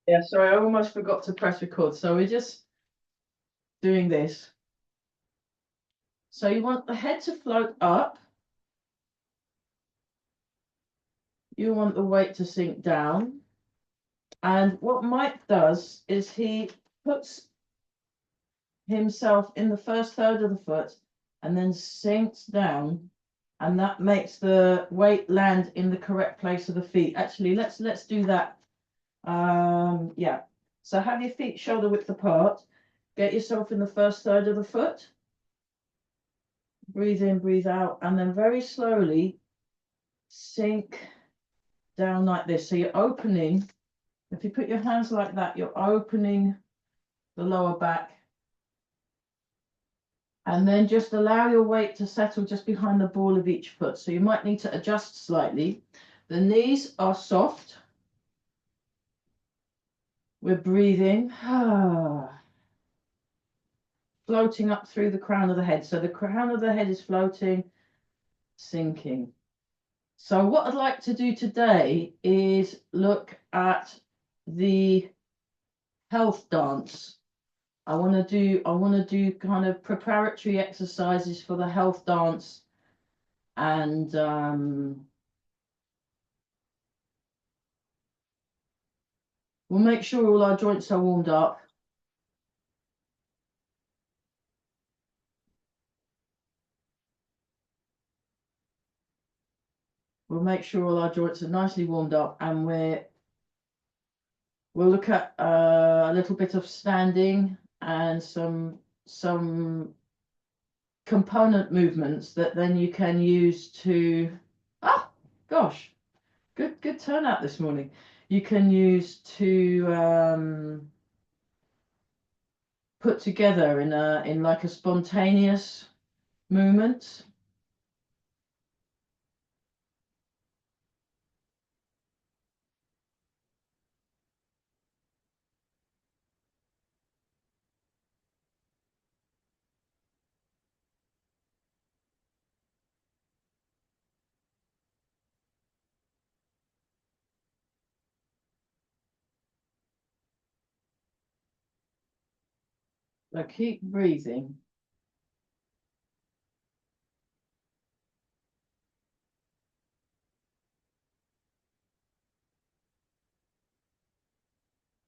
Yeah, sorry, I almost forgot to press record. So we're just doing this. So you want the head to float up. You want the weight to sink down. And what Mike does is he puts himself in the first third of the foot and then sinks down. And that makes the weight land in the correct place of the feet. Actually, let's do that. Yeah. So have your feet shoulder width apart. Get yourself in the first third of the foot. Breathe in, breathe out, and then very slowly sink down like this. So you're opening, if you put your hands like that, you're opening the lower back. And then just allow your weight to settle just behind the ball of each foot. So you might need to adjust slightly. The knees are soft. We're breathing. Floating up through the crown of the head. So the crown of the head is floating, sinking. So what I'd like to do today is look at the health dance. I want to do kind of preparatory exercises for the health dance, and we'll make sure all our joints are warmed up. We'll make sure all our joints are nicely warmed up, and we'll look at a little bit of standing and some component movements that then you can use to, gosh, good turnout this morning. You can use to put together in like a spontaneous movement. So keep breathing.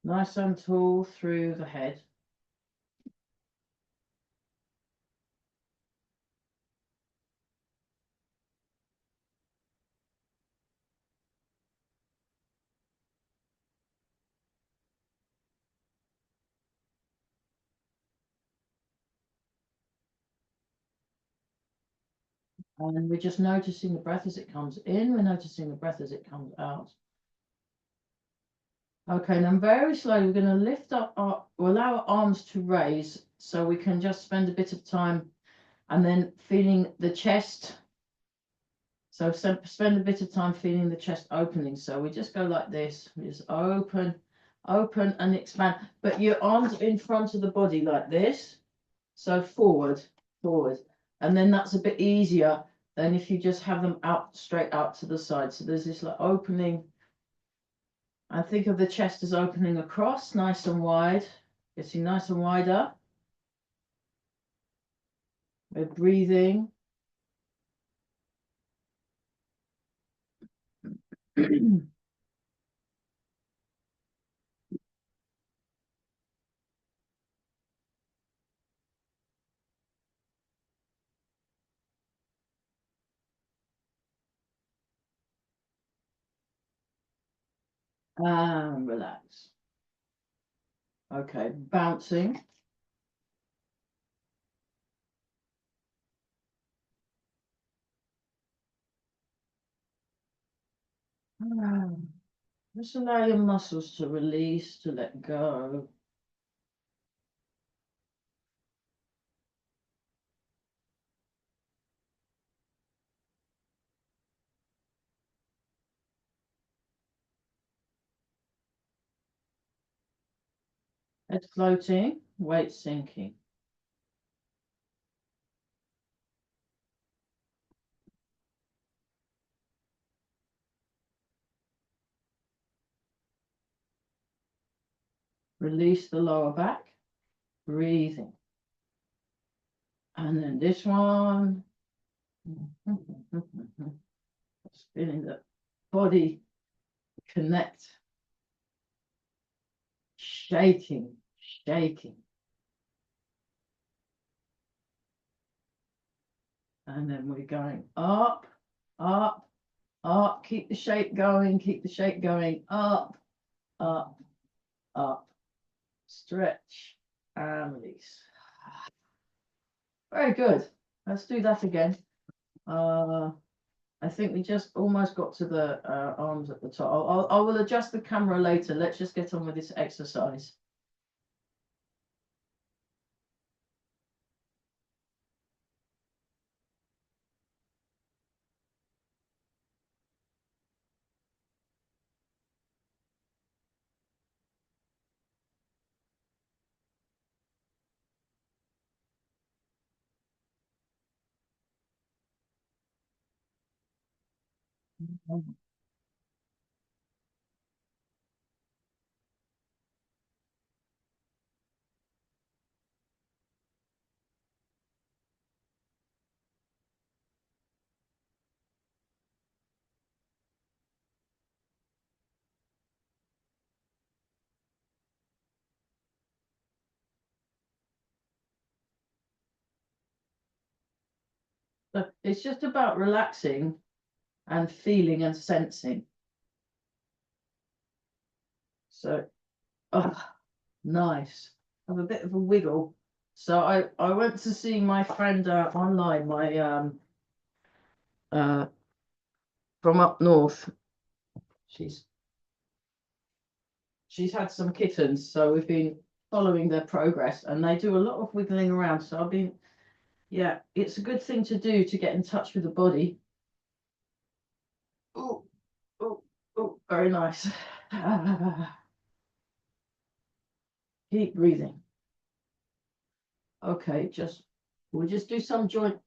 Nice and tall through the head. And we're just noticing the breath as it comes in. We're noticing the breath as it comes out. Okay, then very slowly we're going to lift up we'll allow our arms to raise so we can just spend a bit of time and then feeling the chest. So spend a bit of time feeling the chest opening. So we just go like this. We just open, open and expand. But your arms are in front of the body like this. So forward, forward. And then that's a bit easier than if you just have them out straight out to the side. So there's this like opening. And think of the chest as opening across, nice and wide, getting nice and wider. We're breathing. And relax. Okay, bouncing. Just allow your muscles to release, to let go. Head floating, weight sinking. Release the lower back, breathing. And then this one. Just feeling the body connect, shaking, shaking. And then we're going up, up, up. Keep the shape going, keep the shape going. Up, up, up. Stretch and release. Very good. Let's do that again. I think we just almost got to the arms at the top. I will adjust the camera later. Let's just get on with this exercise. But it's just about relaxing and feeling and sensing. So, oh, nice. Have a bit of a wiggle. So I went to see my friend online, my uh from up north. She's had some kittens, so we've been following their progress, and they do a lot of wiggling around. So I've been, yeah, it's a good thing to do to get in touch with the body. Oh, oh, oh, very nice. Keep breathing. Okay, we'll just do some joint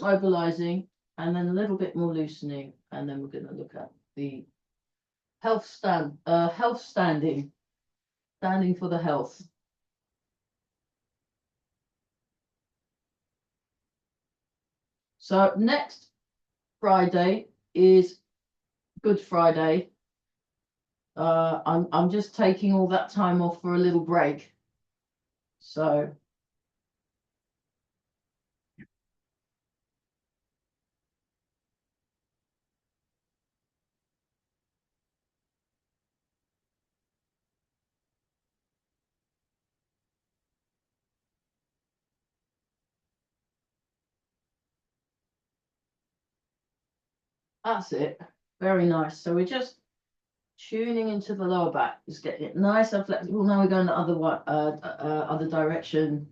mobilizing, and then a little bit more loosening, and then we're going to look at the health standing for the health. So next Friday is Good Friday. I'm just taking all that time off for a little break. So that's it. Very nice. So we're just tuning into the lower back, just getting it nice and flexible. Now we're going the other one, other direction.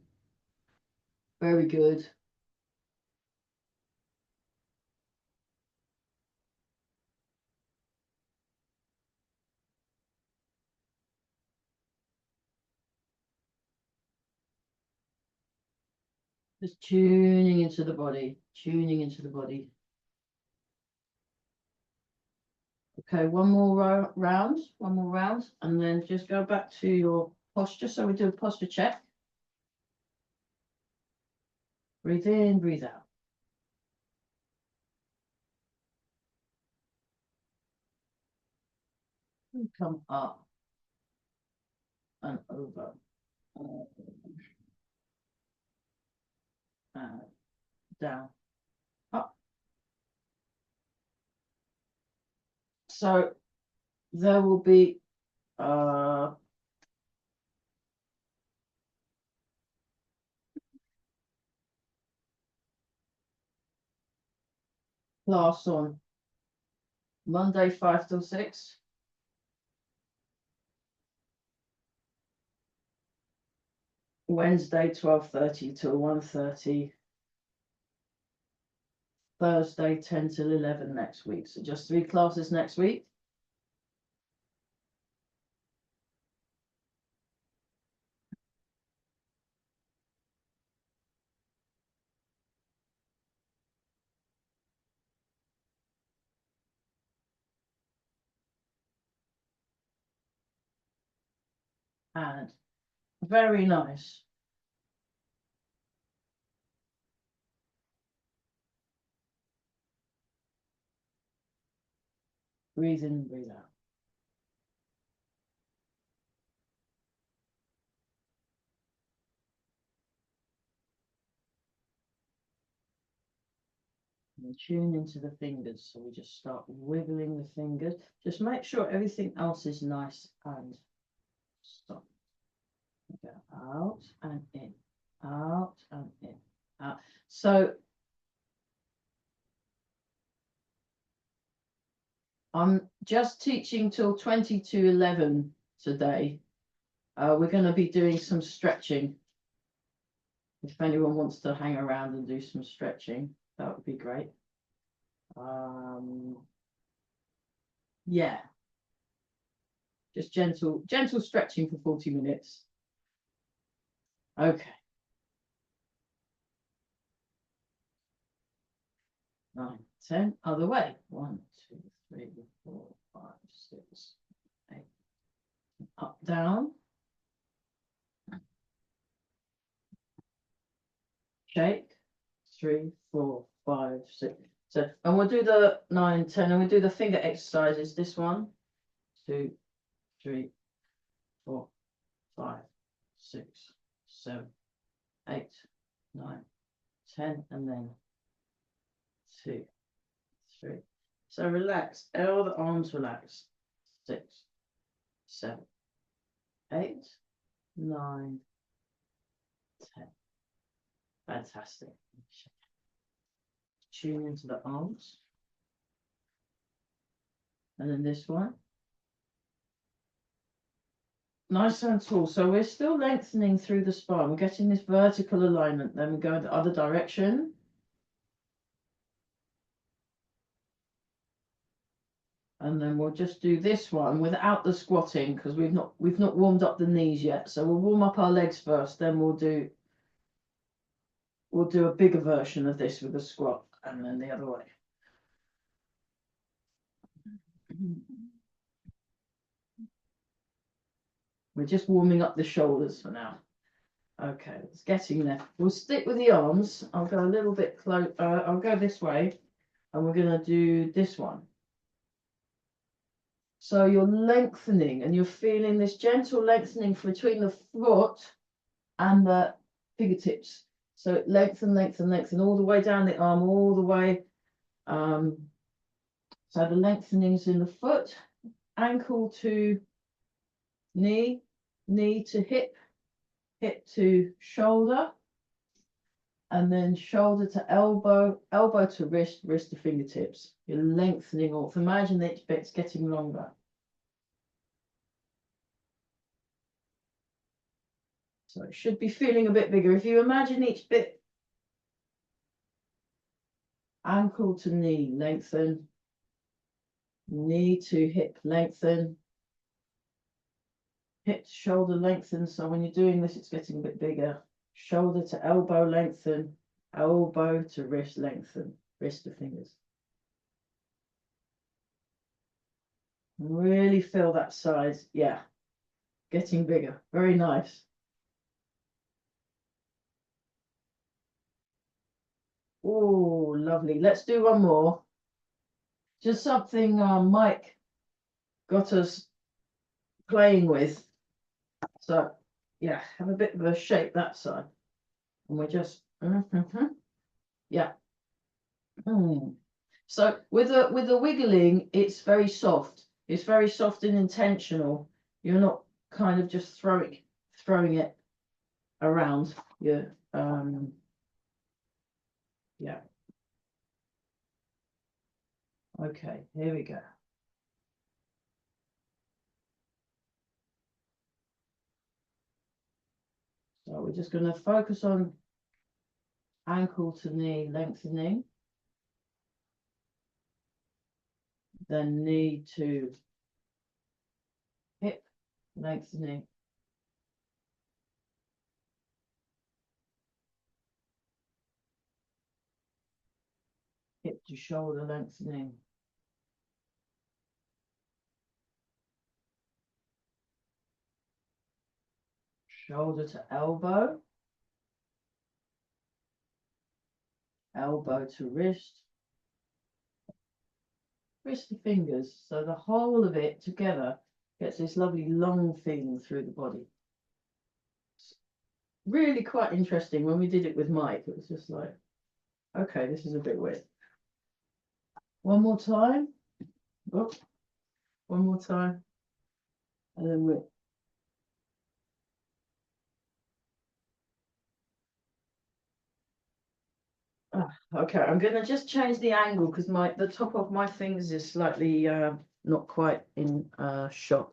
Very good. Just tuning into the body, tuning into the body. Okay, one more round, and then just go back to your posture. So we do a posture check. Breathe in, breathe out. And come up and over. And down, up. So there will be class on Monday 5 till 6, Wednesday 12:30 till 1:30, Thursday 10 till 11 next week. So just 3 classes next week. and very nice. Breathe in, breathe out. And tune into the fingers. So we just start wiggling the fingers. Just make sure everything else is nice and stop. Go out and in, out and in, out. So I'm just teaching till 20 to 11 today. We're going to be doing some stretching. If anyone wants to hang around and do some stretching, that would be great. Yeah, just gentle stretching for 40 minutes. Okay. 9, 10, other way. 1, 2, 3, 4, 5, 6, 8. Up, down. Shake. 3, 4, 5, 6. So, and we'll do the 9, 10, and we'll do the finger exercises. This 1, 2, 3, 4, 5, 6, 7, 8, 9, 10, and then 2, 3. So relax. All the arms relax. 6, 7, 8, 9, 10. Fantastic. Tune into the arms. And then this one. Nice and tall. So we're still lengthening through the spine. We're getting this vertical alignment. Then we go in the other direction. And then we'll just do this one without the squatting because we've not warmed up the knees yet. So we'll warm up our legs first, then we'll do a bigger version of this with a squat, and then the other way. We're just warming up the shoulders for now. Okay, it's getting there. We'll stick with the arms. I'll go a little bit close. I'll go this way, and we're going to do this one. So you're lengthening, and you're feeling this gentle lengthening between the foot and the fingertips. So lengthen, lengthen, lengthen all the way down the arm, all the way. So the lengthenings in the foot, ankle to knee, knee to hip, hip to shoulder, and then shoulder to elbow, elbow to wrist, wrist to fingertips. You're lengthening off. Imagine that it's getting longer. So it should be feeling a bit bigger. If you imagine each bit, ankle to knee, lengthen, knee to hip, lengthen, hip to shoulder, lengthen. So when you're doing this, it's getting a bit bigger. Shoulder to elbow, lengthen, elbow to wrist, lengthen, wrist to fingers. Really feel that size. Yeah, getting bigger. Very nice. Oh, lovely. Let's do one more. Just something Mike got us playing with. So, yeah, have a bit of a shape that side. And we're just, yeah. So with the wiggling, it's very soft. It's very soft and intentional. You're not kind of just throwing it around. Yeah. Yeah. Okay, here we go. So we're just going to focus on ankle to knee lengthening, then knee to hip lengthening, hip to shoulder lengthening, shoulder to elbow, elbow to wrist, wrist to fingers. So the whole of it together gets this lovely long feeling through the body. It's really quite interesting. When we did it with Mike, it was just like, okay, this is a bit weird. One more time. Oh, one more time. And then we're okay, I'm going to just change the angle because the top of my fingers is slightly not quite in shot.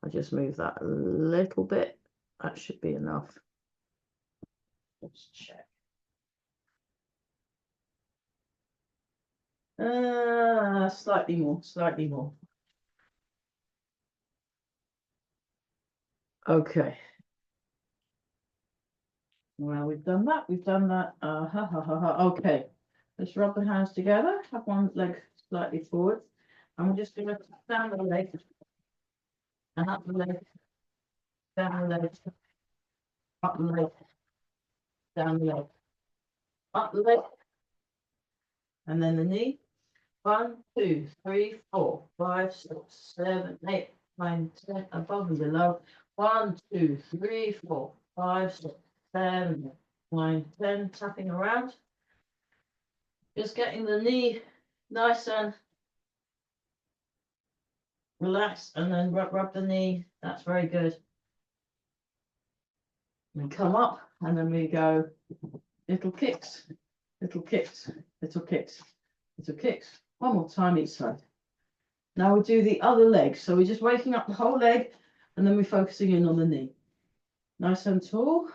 I'll just move that a little bit. That should be enough. Let's check. Slightly more, slightly more. Okay. Well, we've done that. We've done that. Okay. Let's rub the hands together. Have one leg slightly forward. And we're just going to down the leg and up the leg, down the leg, up the leg, down the leg, up the leg, and then the knee. 1, 2, 3, 4, 5, 6, 7, 8, 9, 10, above and below. 1, 2, 3, 4, 5, 6, 7, 8, 9, 10, tapping around. Just getting the knee nice and relaxed, and then rub the knee. That's very good. And come up, and then we go little kicks, little kicks, little kicks, little kicks. One more time each side. Now we do the other leg. So we're just waking up the whole leg, and then we're focusing in on the knee. Nice and tall.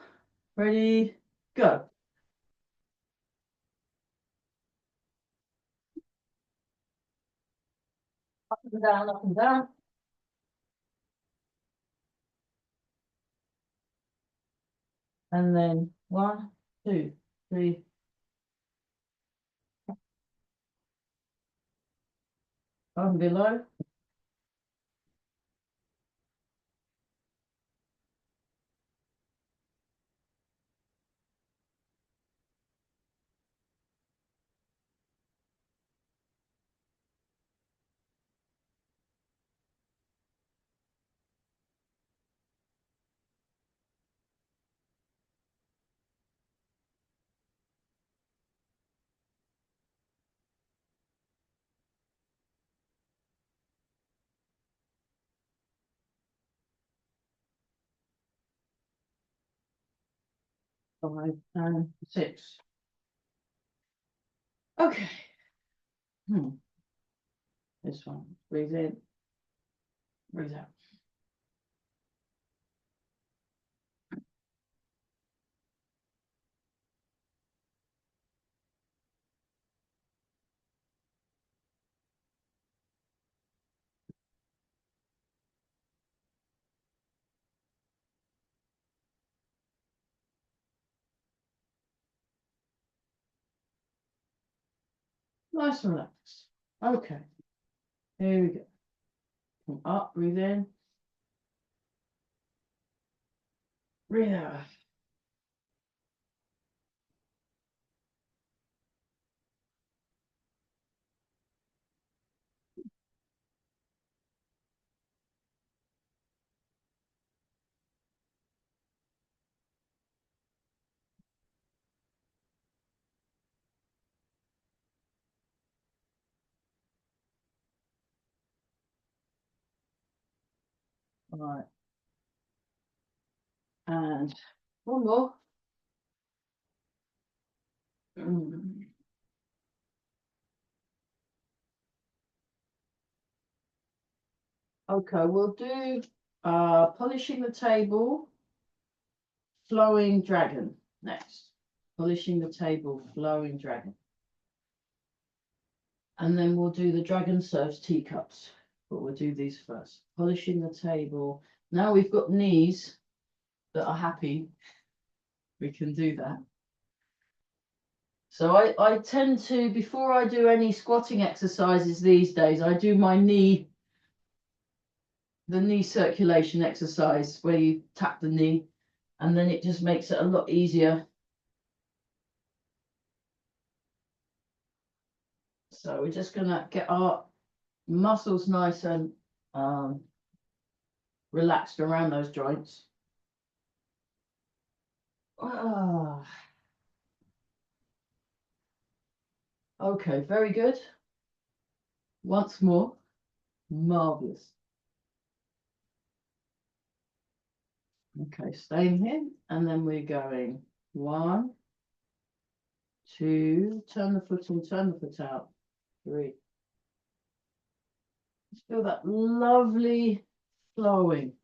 Ready, go. Up and down, up and down. And then 1, 2, 3. Above and below. Five and 6. Okay. This one. Breathe in. Breathe out. Nice and relaxed. Okay. Here we go. Come up, breathe in. Breathe out. All right. And one more. Okay, we'll do polishing the table, flowing dragon next. Polishing the table, flowing dragon. And then we'll do the dragon serves teacups. But we'll do these first. Polishing the table. Now we've got knees that are happy. We can do that. So I tend to, before I do any squatting exercises these days, I do my the knee circulation exercise where you tap the knee And then it just makes it a lot easier. So we're just gonna get our muscles nice and relaxed around those joints. Ah. Okay, very good. Once more, marvelous. Okay, staying here, and then we're going 1, 2, turn the foot in, turn the foot out, 3. Just feel that lovely flowing.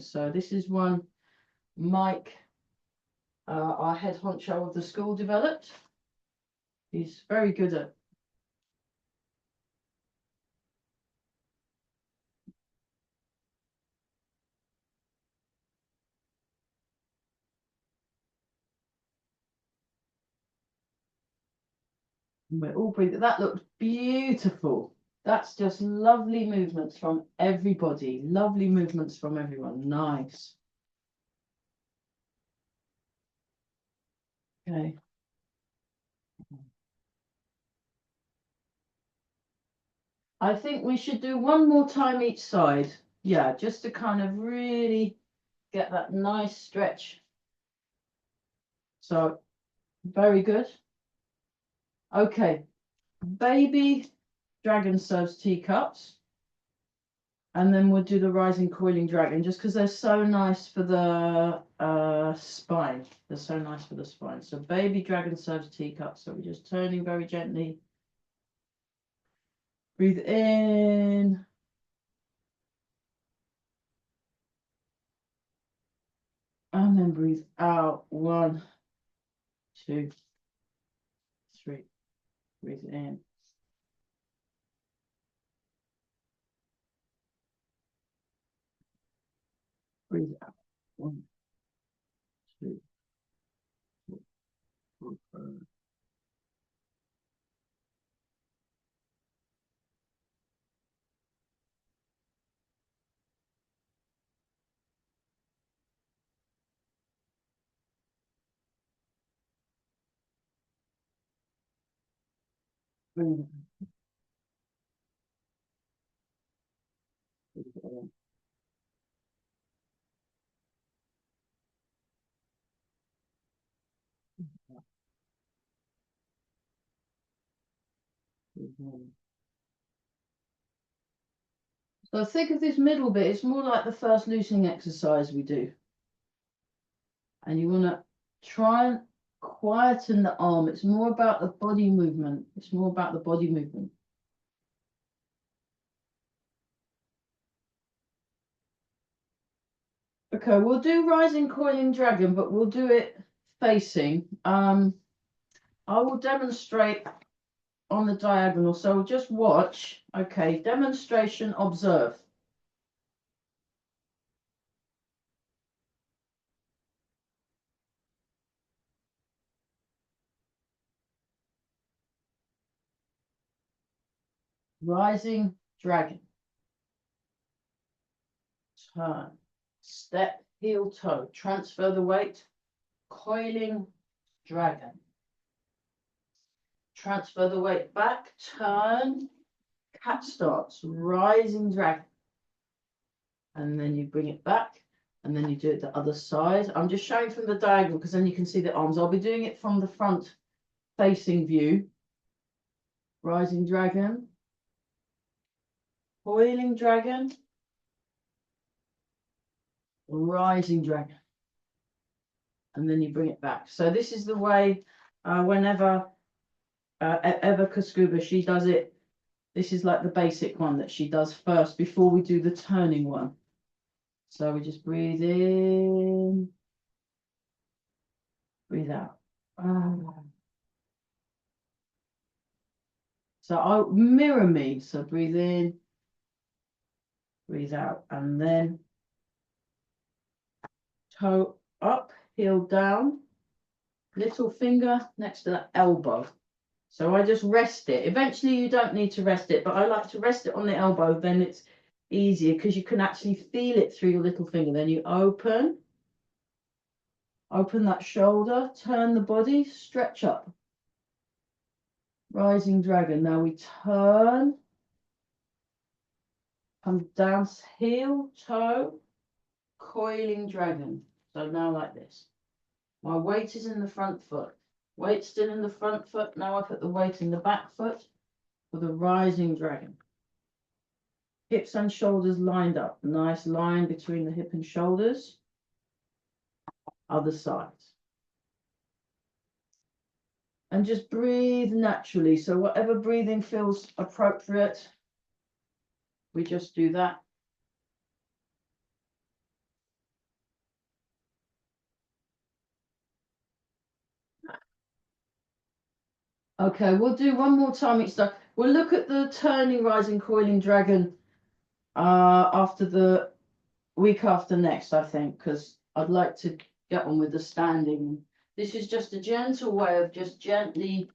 So this is one Mike, our head honcho of the school, developed. He's very good at. We're all breathing. That looked beautiful. That's just lovely movements from everybody. Lovely movements from everyone. Nice. Okay. I think we should do one more time each side. Yeah, just to kind of really get that nice stretch. So, very good. Okay. Baby dragon serves teacups. And then we'll do the rising coiling dragon, just because they're so nice for the spine. They're so nice for the spine. So baby dragon serves teacups. So we're just turning very gently. Breathe in. And then breathe out. 1, 2, 3. Breathe in. Breathe out. 1, 2, 3, 4, 5. Breathe in. Breathe in. Breathe in. So think of this middle bit. It's more like the first loosening exercise we do. And you want to try and quieten the arm. It's more about the body movement. It's more about the body movement. Okay, we'll do rising coiling dragon, but we'll do it facing. I will demonstrate on the diagonal. So just watch. Okay, demonstration, observe. Rising dragon. Turn. Step, heel, toe. Transfer the weight. Coiling dragon. Transfer the weight back. Turn. Cat starts. Rising dragon. And then you bring it back. And then you do it the other side. I'm just showing from the diagonal because then you can see the arms. I'll be doing it from the front facing view. Rising dragon. Coiling dragon. Rising dragon. And then you bring it back. So this is the way whenever Eva Kaskuba, she does it. This is like the basic one that she does first before we do the turning one. So we just breathe in, breathe out. So I'll mirror me. So breathe in, breathe out, and then toe up, heel down, little finger next to the elbow. So I just rest it. Eventually you don't need to rest it, but I like to rest it on the elbow. Then it's easier because you can actually feel it through your little finger. Then you open Open that shoulder, turn the body, stretch up. Rising dragon. Now we turn, come down, heel, toe, coiling dragon. So now like this. My weight is in the front foot. Weight still in the front foot. Now I put the weight in the back foot for the rising dragon. Hips and shoulders lined up. Nice line between the hip and shoulders. Other side. And just breathe naturally. So whatever breathing feels appropriate, we just do that. Okay, we'll do one more time each time. We'll look at the turning, rising, coiling dragon after the week after next, I think, because I'd like to get on with the standing. This is just a gentle way of just gently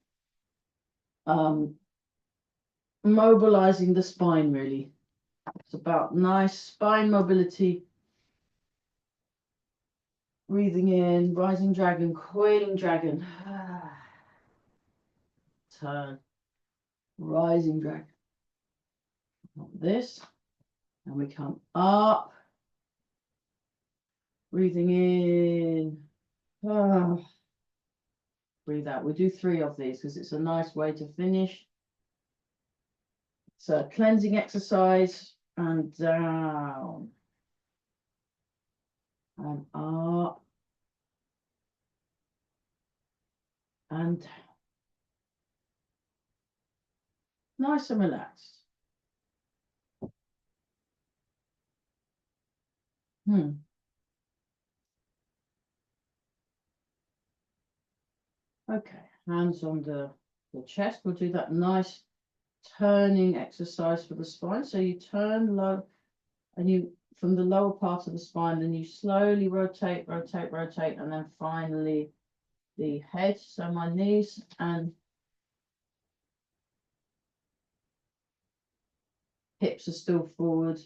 mobilizing the spine, really. It's about nice spine mobility. Breathing in, rising dragon, coiling dragon. Turn, rising dragon. Like this. And we come up. Breathing in. Breathe out. We'll do 3 of these because it's a nice way to finish. It's a cleansing exercise. And down. And up. And down. Nice and relaxed. Okay, hands on the chest. We'll do that nice turning exercise for the spine. So you turn low and you from the lower part of the spine, then you slowly rotate, rotate, rotate, and then finally the head. So my knees and hips are still forward.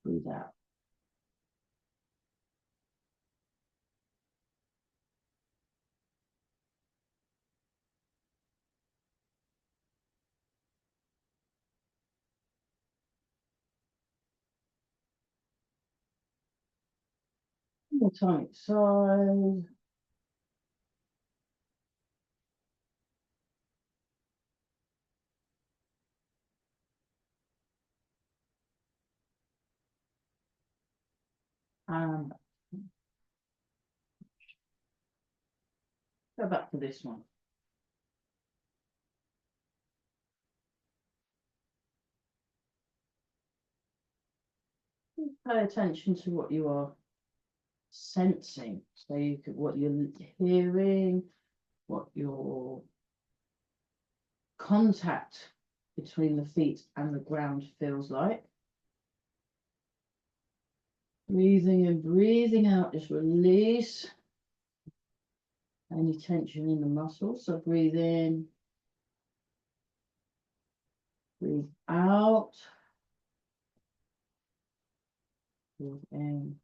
Breathe out. One more time each side. And go back to this one. Pay attention to what you are sensing. So you could, what you're hearing, what your contact between the feet and the ground feels like. Breathing in, breathing out, just release any tension in the muscles. So breathe in, breathe out, breathe in,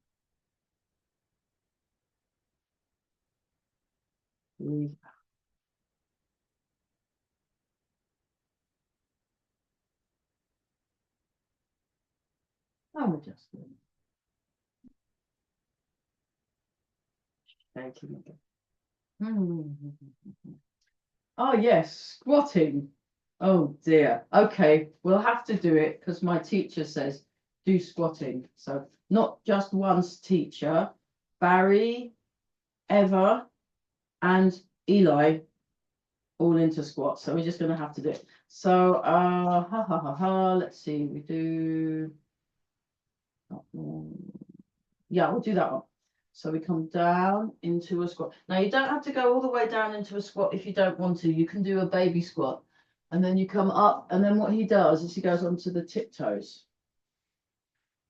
breathe out. And we're just shaking again. Oh yes, squatting. Oh dear. Okay, we'll have to do it because my teacher says do squatting. So not just once teacher, Barry, Eva, and Eli all into squats. So we're just going to have to do it. So let's see. We do. Yeah, we'll do that one. So we come down into a squat. Now you don't have to go all the way down into a squat if you don't want to. You can do a baby squat. And then you come up, and then what he does is he goes onto the tiptoes.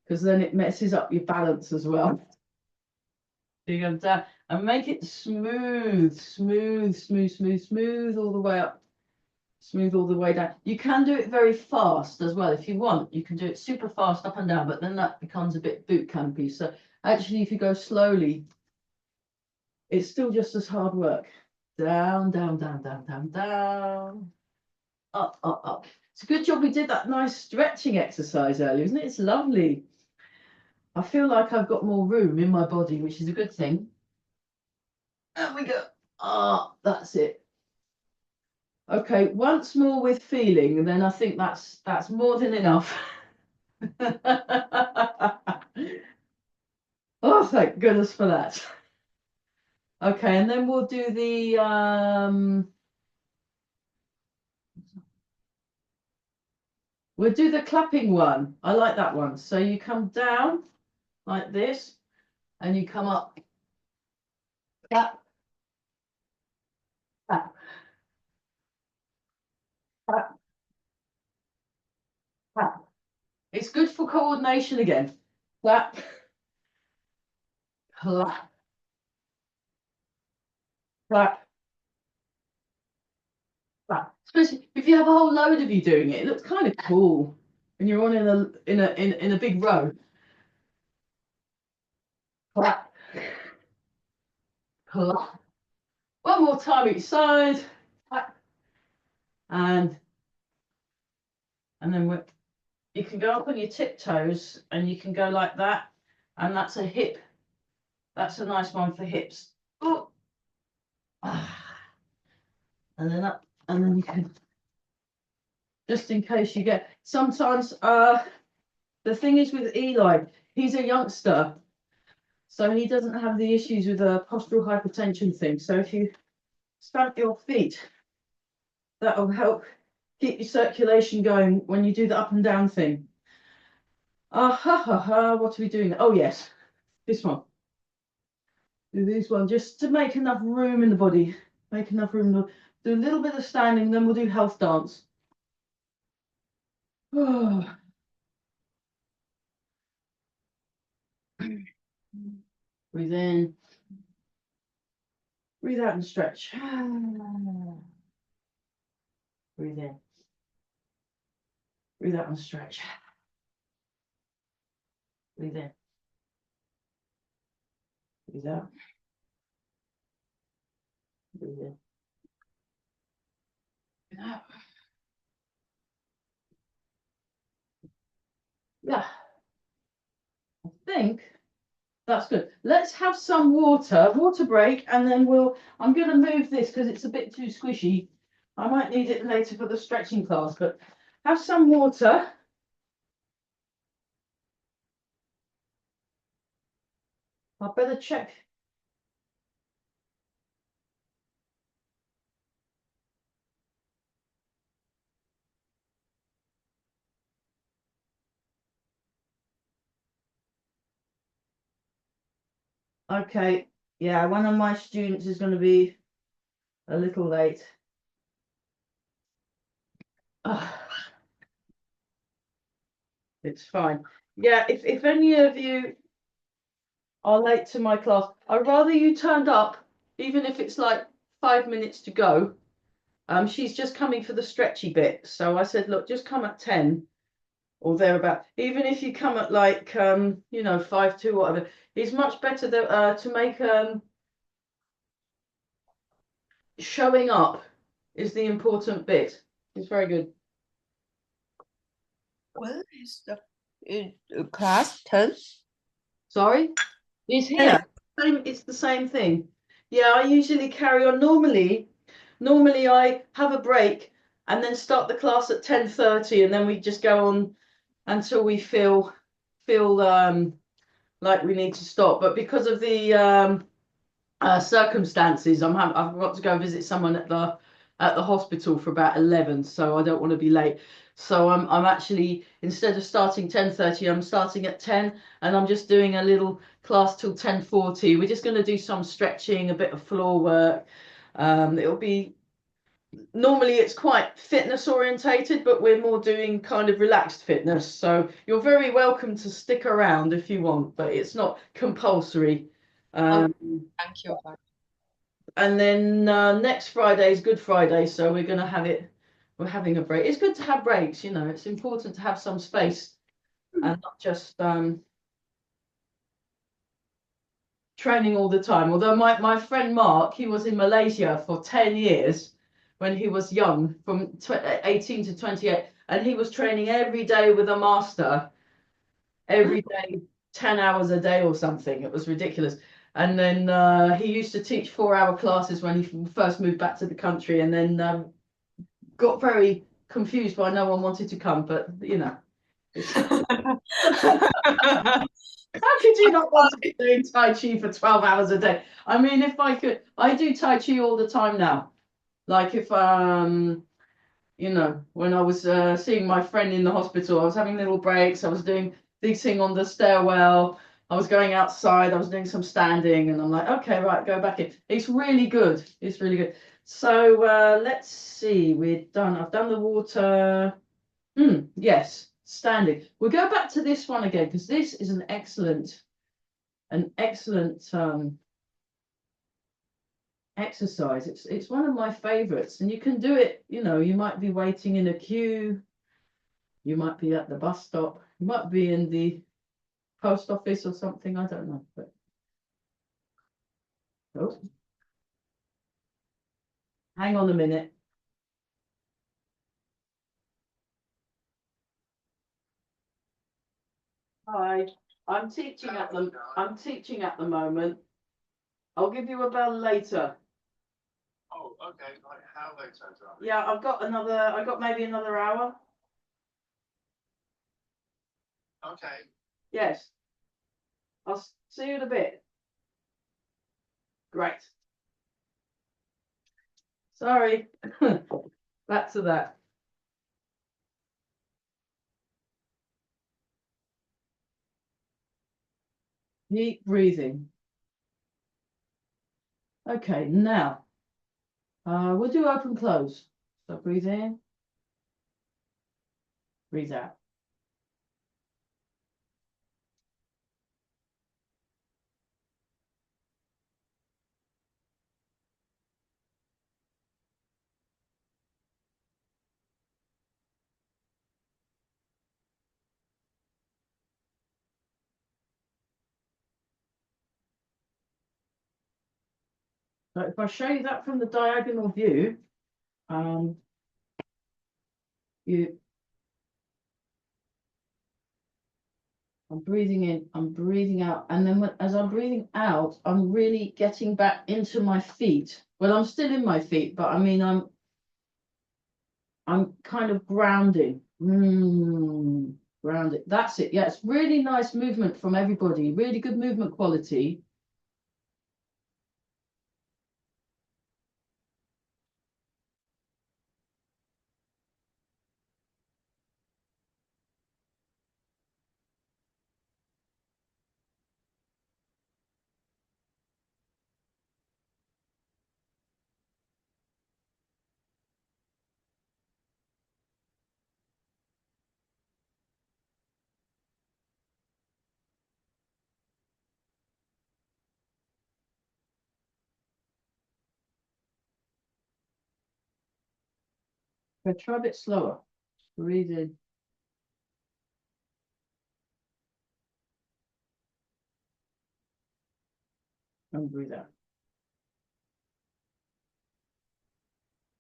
Because then it messes up your balance as well. So you go down and make it smooth, smooth, smooth, smooth, smooth all the way up. Smooth all the way down. You can do it very fast as well if you want. You can do it super fast up and down, but then that becomes a bit boot campy. So actually, if you go slowly, it's still just as hard work. Down, down, down, down, down, down. Up, up, up. It's a good job we did that nice stretching exercise earlier, isn't it? It's lovely. I feel like I've got more room in my body, which is a good thing. There we go. Ah, that's it. Okay, once more with feeling, then I think that's more than enough. Oh, thank goodness for that. Okay, and then we'll do the we'll do the clapping one. I like that one. So you come down like this and you come up, clap, clap, clap, clap. It's good for coordination again. Clap, clap, clap, clap. Especially if you have a whole load of you doing it, it looks kind of cool. And you're on in a big row. Clap, clap. One more time each side. Clap. And then you can go up on your tiptoes and you can go like that. And that's a hip. That's a nice one for hips. Oh. And then up. And then you can, just in case you get, sometimes the thing is with Eli, he's a youngster. So he doesn't have the issues with a postural hypertension thing. So if you stamp your feet, that will help keep your circulation going when you do the up and down thing. What are we doing? Oh, yes, this one. Do this one just to make enough room in the body. Make enough room. Do a little bit of standing, then we'll do health dance. Oh. Breathe in. Breathe out and stretch. Breathe in. Breathe out and stretch. Breathe in. Breathe out. Breathe in. Breathe out. Yeah. I think that's good. Let's have some water break, and then I'm going to move this because it's a bit too squishy. I might need it later for the stretching class, but have some water. I better check. Okay, yeah, one of my students is going to be a little late. It's fine. Yeah, if any of you are late to my class, I'd rather you turned up, even if it's like 5 minutes to go. She's just coming for the stretchy bit. So I said, look, just come at 10 or thereabout. Even if you come at like 5 2, whatever, it's much better to make showing up is the important bit. It's very good. When is the class 10? Sorry? It's here. It's the same thing. Yeah, I usually carry on. Normally I have a break and then start the class at 10:30, and then we just go on until we feel like we need to stop. But because of the circumstances, I've got to go visit someone at the hospital for about 11, so I don't want to be late. So I'm actually, instead of starting 10:30, I'm starting at 10, and I'm just doing a little class till 10:40. We're just going to do some stretching, a bit of floor work. It'll be, normally it's quite fitness orientated, but we're more doing kind of relaxed fitness. So you're very welcome to stick around if you want, but it's not compulsory. Thank you. And then next Friday is Good Friday, so we're going to have it we're having a break. It's good to have breaks, you know, it's important to have some space and not just training all the time. Although my friend Mark, he was in Malaysia for 10 years when he was young, from 18 to 28, and he was training every day with a master, every day, 10 hours a day or something. It was ridiculous. And then he used to teach 4-hour classes when he first moved back to the country, and then got very confused why no one wanted to come. But you know, how could you not want to be doing Tai Chi for 12 hours a day? I mean, if I could, I do Tai Chi all the time now. Like if you know, when I was seeing my friend in the hospital, I was having little breaks. I was doing this thing on the stairwell. I was going outside. I was doing some standing, and I'm like, okay, right, go back in. It's really good. It's really good. So let's see. We're done. I've done the water. Yes, standing. We'll go back to this one again because this is an excellent exercise. It's one of my favorites, and you can do it. You know, you might be waiting in a queue. You might be at the bus stop. You might be in the post office or something. I don't know. But oh, hang on a minute. Hi, I'm teaching at the moment. I'll give you a bell later. Oh, okay. Like how later, darling? Yeah, I got maybe another hour. Okay. Yes. I'll see you in a bit. Great. Sorry. Back to that. Deep breathing. Okay, now we'll do open close. So breathe in, breathe out. So if I show you that from the diagonal view, um, you, I'm breathing in, I'm breathing out, and then as I'm breathing out, I'm really getting back into my feet. Well, I'm still in my feet, but I mean, I'm kind of grounding. Grounded. That's it. Yeah, it's really nice movement from everybody. Really good movement quality. But try a bit slower. Breathe in and breathe out.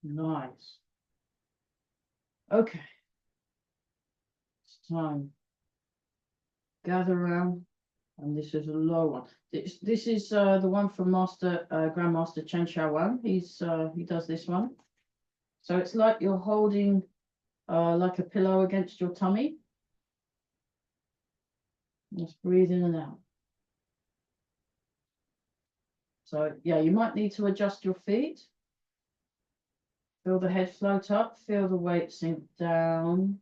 Nice. Okay. It's time. Gather around. And this is a low one. This is the one from Grandmaster Chen Chuan. He does this one. So it's like you're holding like a pillow against your tummy. Just breathe in and out. So yeah, you might need to adjust your feet. Feel the head float up, feel the weight sink down.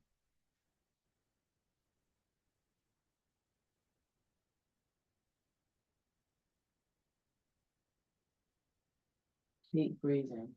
Keep breathing.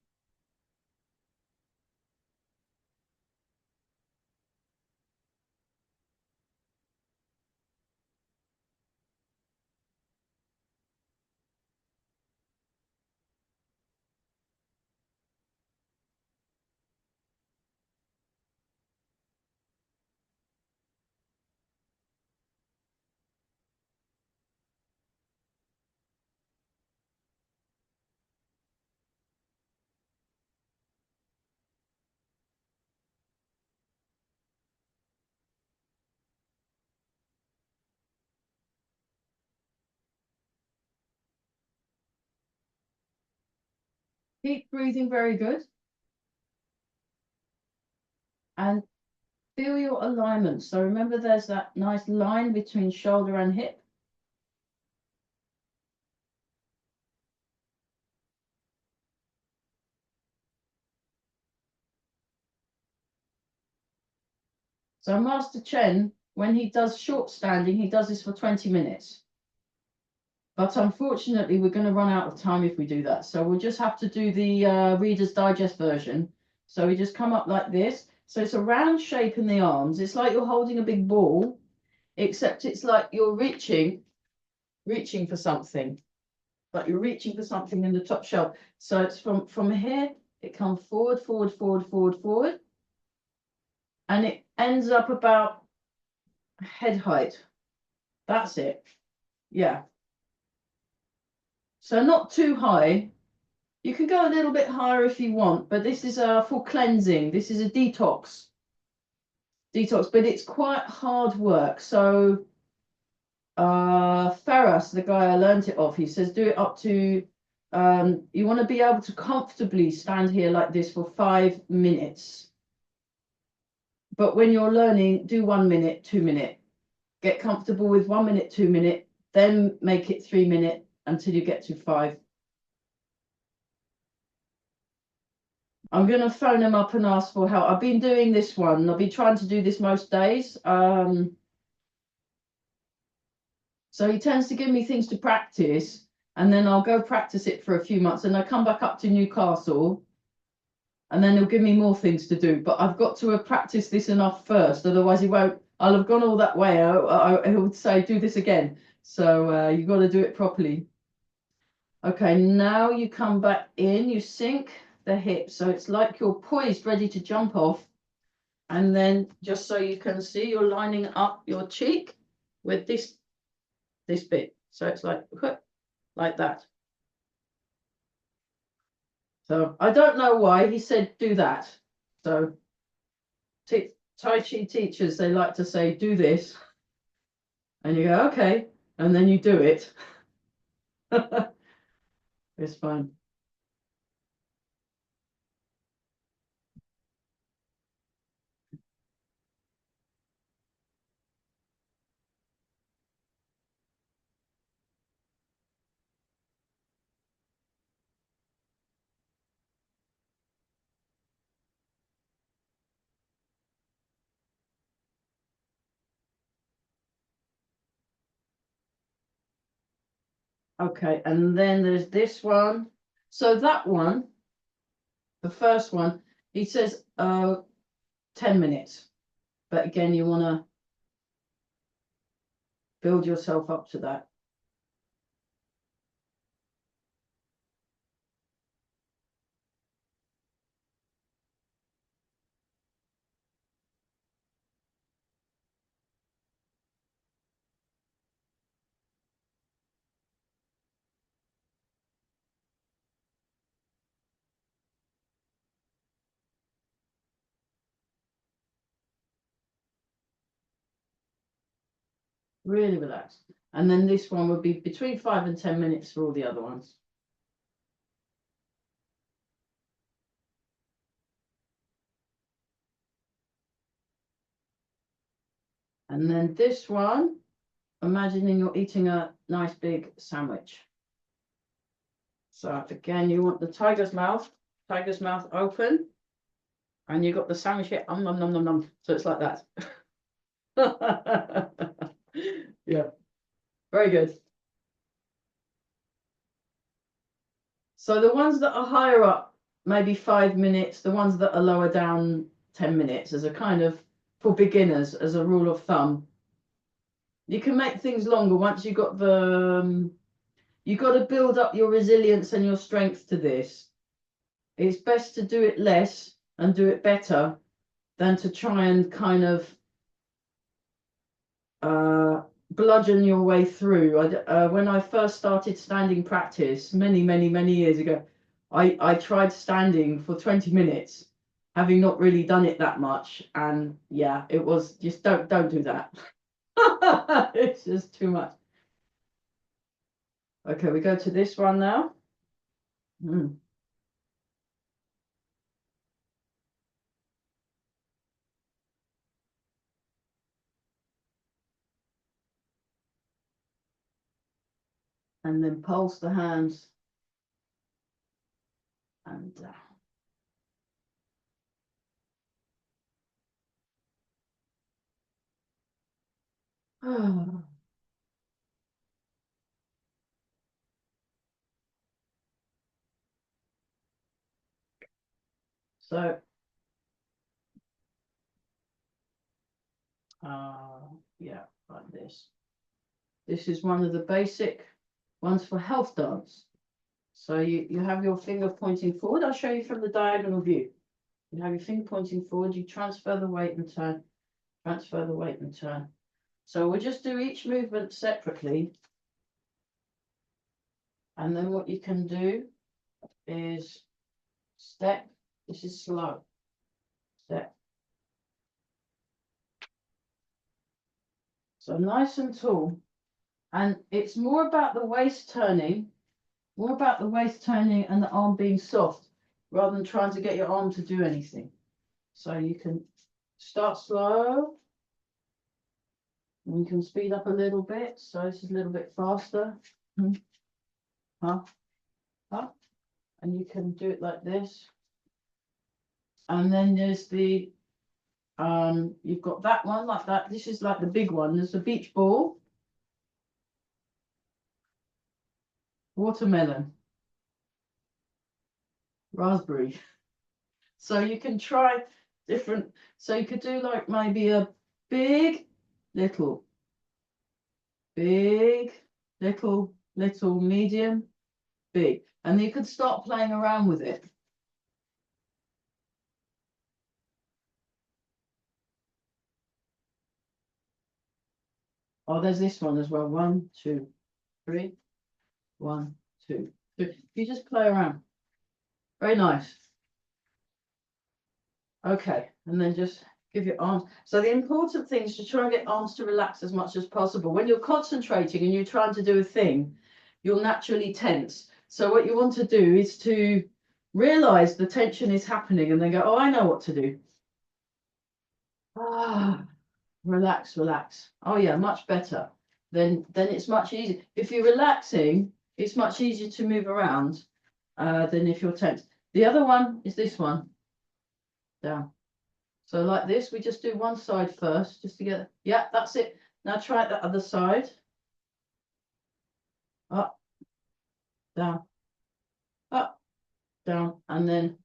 Keep breathing very good. And feel your alignment. So remember there's that nice line between shoulder and hip. So Master Chen, when he does short standing, he does this for 20 minutes. But unfortunately, we're going to run out of time if we do that. So we'll just have to do the Reader's Digest version. So we just come up like this. So it's a round shape in the arms. It's like you're holding a big ball, except it's like you're reaching for something. But you're reaching for something in the top shelf. So it's from here, it comes forward, forward, forward, forward, forward. And it ends up about head height. That's it. Yeah. So not too high. You can go a little bit higher if you want, but this is for cleansing. This is a detox. But it's quite hard work. So Ferris, the guy I learned it off, he says do it up to you want to be able to comfortably stand here like this for 5 minutes. But when you're learning, do 1 minute, 2 minute. Get comfortable with 1 minute, 2 minute, then make it 3 minute until you get to 5. I'm going to phone him up and ask for help. I've been doing this one. I've been trying to do this most days. So he tends to give me things to practice, and then I'll go practice it for a few months, and I come back up to Newcastle, and then he'll give me more things to do. But I've got to practice this enough first, otherwise he won't. I'll have gone all that way. He would say, do this again. So you've got to do it properly. Okay, now you come back in, you sink the hip. So it's like you're poised, ready to jump off. And then just so you can see, you're lining up your cheek with this bit. So it's like that. So I don't know why he said do that. So Tai Chi teachers, they like to say, do this. And you go, okay. And then you do it. It's fine. Okay, and then there's this one. So that one, the first one, he says 10 minutes. But again, you want to build yourself up to that. Really relaxed. And then this one would be between 5 and 10 minutes for all the other ones. And then this one, imagining you're eating a nice big sandwich. So again, you want the tiger's mouth open. And you got the sandwich here, nom nom nom nom. So it's like that. Yeah, very good. So the ones that are higher up, maybe 5 minutes. The ones that are lower down, 10 minutes, as a kind of, for beginners, as a rule of thumb. You can make things longer once you got the. You got to build up your resilience and your strength to this. It's best to do it less and do it better than to try and kind of bludgeon your way through. When I first started standing practice many years ago, I tried standing for 20 minutes, having not really done it that much, and yeah, it was just don't do that. It's just too much. Okay, we go to this one now. and then pulse the hands and down. So, yeah, like this. This is one of the basic ones for health dance. So you have your finger pointing forward. I'll show you from the diagonal view. You have your finger pointing forward, you transfer the weight and turn, transfer the weight and turn. So we'll just do each movement separately. And then what you can do is step. This is slow. Step. So nice and tall. And it's more about the waist turning, and the arm being soft, rather than trying to get your arm to do anything. So you can start slow. And you can speed up a little bit. So this is a little bit faster. Up, up. And you can do it like this. And then there's the you've got that one like that. This is like the big one. There's a beach ball, watermelon, raspberry. So you can try different. So you could do like maybe a big, little, big, little, little, medium, big. And you could start playing around with it. Oh, there's this one as well. 1, 2, 3. 1, 2, 3. You just play around. Very nice. Okay, and then just give your arms. So the important thing is to try and get arms to relax as much as possible. When you're concentrating and you're trying to do a thing, you'll naturally tense. So what you want to do is to realize the tension is happening and then go, oh, I know what to do. Ah, relax, relax. Oh yeah, much better. Then it's much easier. If you're relaxing, it's much easier to move around than if you're tense. The other one is this one. Down. So like this, we just do one side first, just to get, yeah, that's it. Now try the other side. Up, down, up, down, and then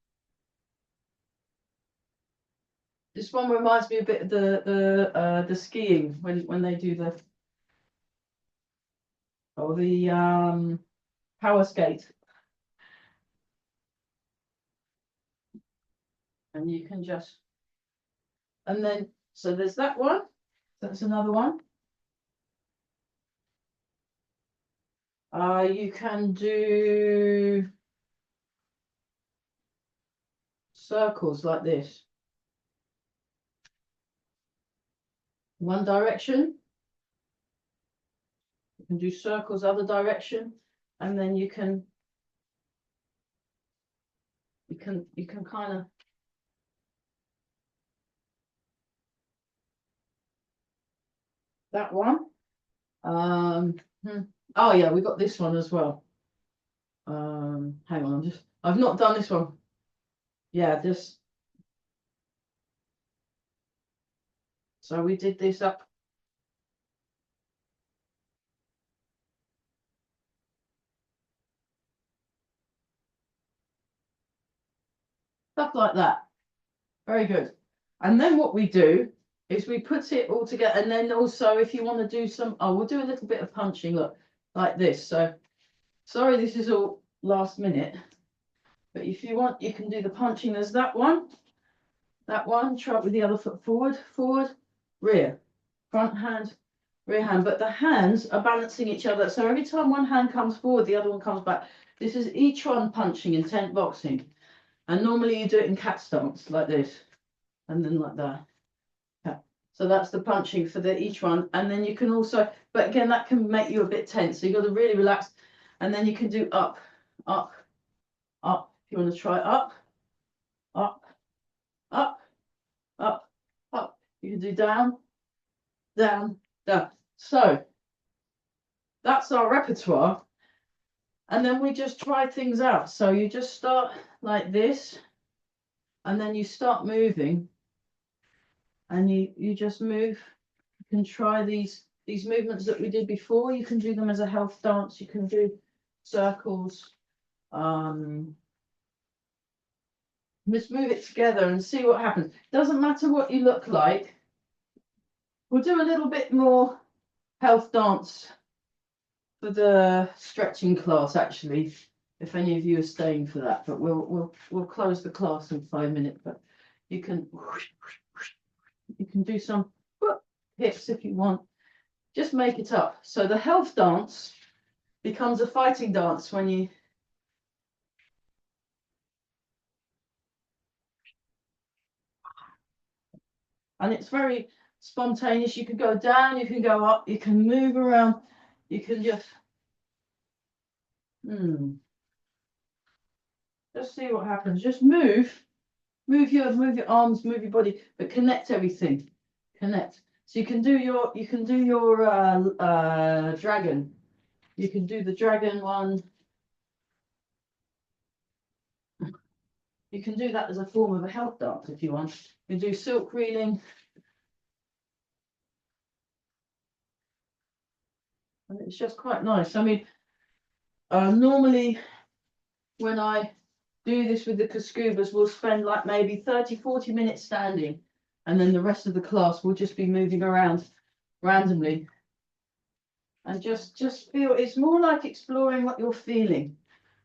this one reminds me a bit of the skiing when they do the power skate. And you can just, and then so there's that one. That's another one. You can do circles like this. One direction. You can do circles other direction, and then you can kind of that one. Oh yeah, we got this one as well. Hang on, I've not done this one. Yeah, just so we did this up. Stuff like that. Very good. And then what we do is we put it all together. And then also if you want to do some, oh, we'll do a little bit of punching, look, like this. So sorry, this is all last minute. But if you want, you can do the punching. There's that one. That one. Try it with the other foot forward, forward, rear, front hand, rear hand. But the hands are balancing each other. So every time one hand comes forward, the other one comes back. This is each one punching in tent boxing. And normally you do it in cat stance like this. And then like that. Yeah. So that's the punching for each one. And then you can also, but again, that can make you a bit tense. So you've got to really relax. And then you can do up, up, up. If you want to try up, up, up, up, up. You can do down, down, down. So that's our repertoire. And then we just try things out. So you just start like this, and then you start moving, and you just move. You can try these movements that we did before. You can do them as a health dance. You can do circles. Just move it together and see what happens. Doesn't matter what you look like. We'll do a little bit more health dance for the stretching class, actually, if any of you are staying for that. But we'll close the class in 5 minutes. But you can do some hips if you want. Just make it up. So the health dance becomes a fighting dance when you. And it's very spontaneous. You can go down, you can go up, you can move around, you can just just see what happens. Just move your arms, move your body, but connect everything. Connect. So you can do your dragon. You can do the dragon one. You can do that as a form of a health dance if you want. You can do silk reeling. And it's just quite nice. I mean, normally when I do this with the Kaskubas, we'll spend like maybe 30-40 minutes standing, and then the rest of the class will just be moving around randomly. And just feel, it's more like exploring what you're feeling.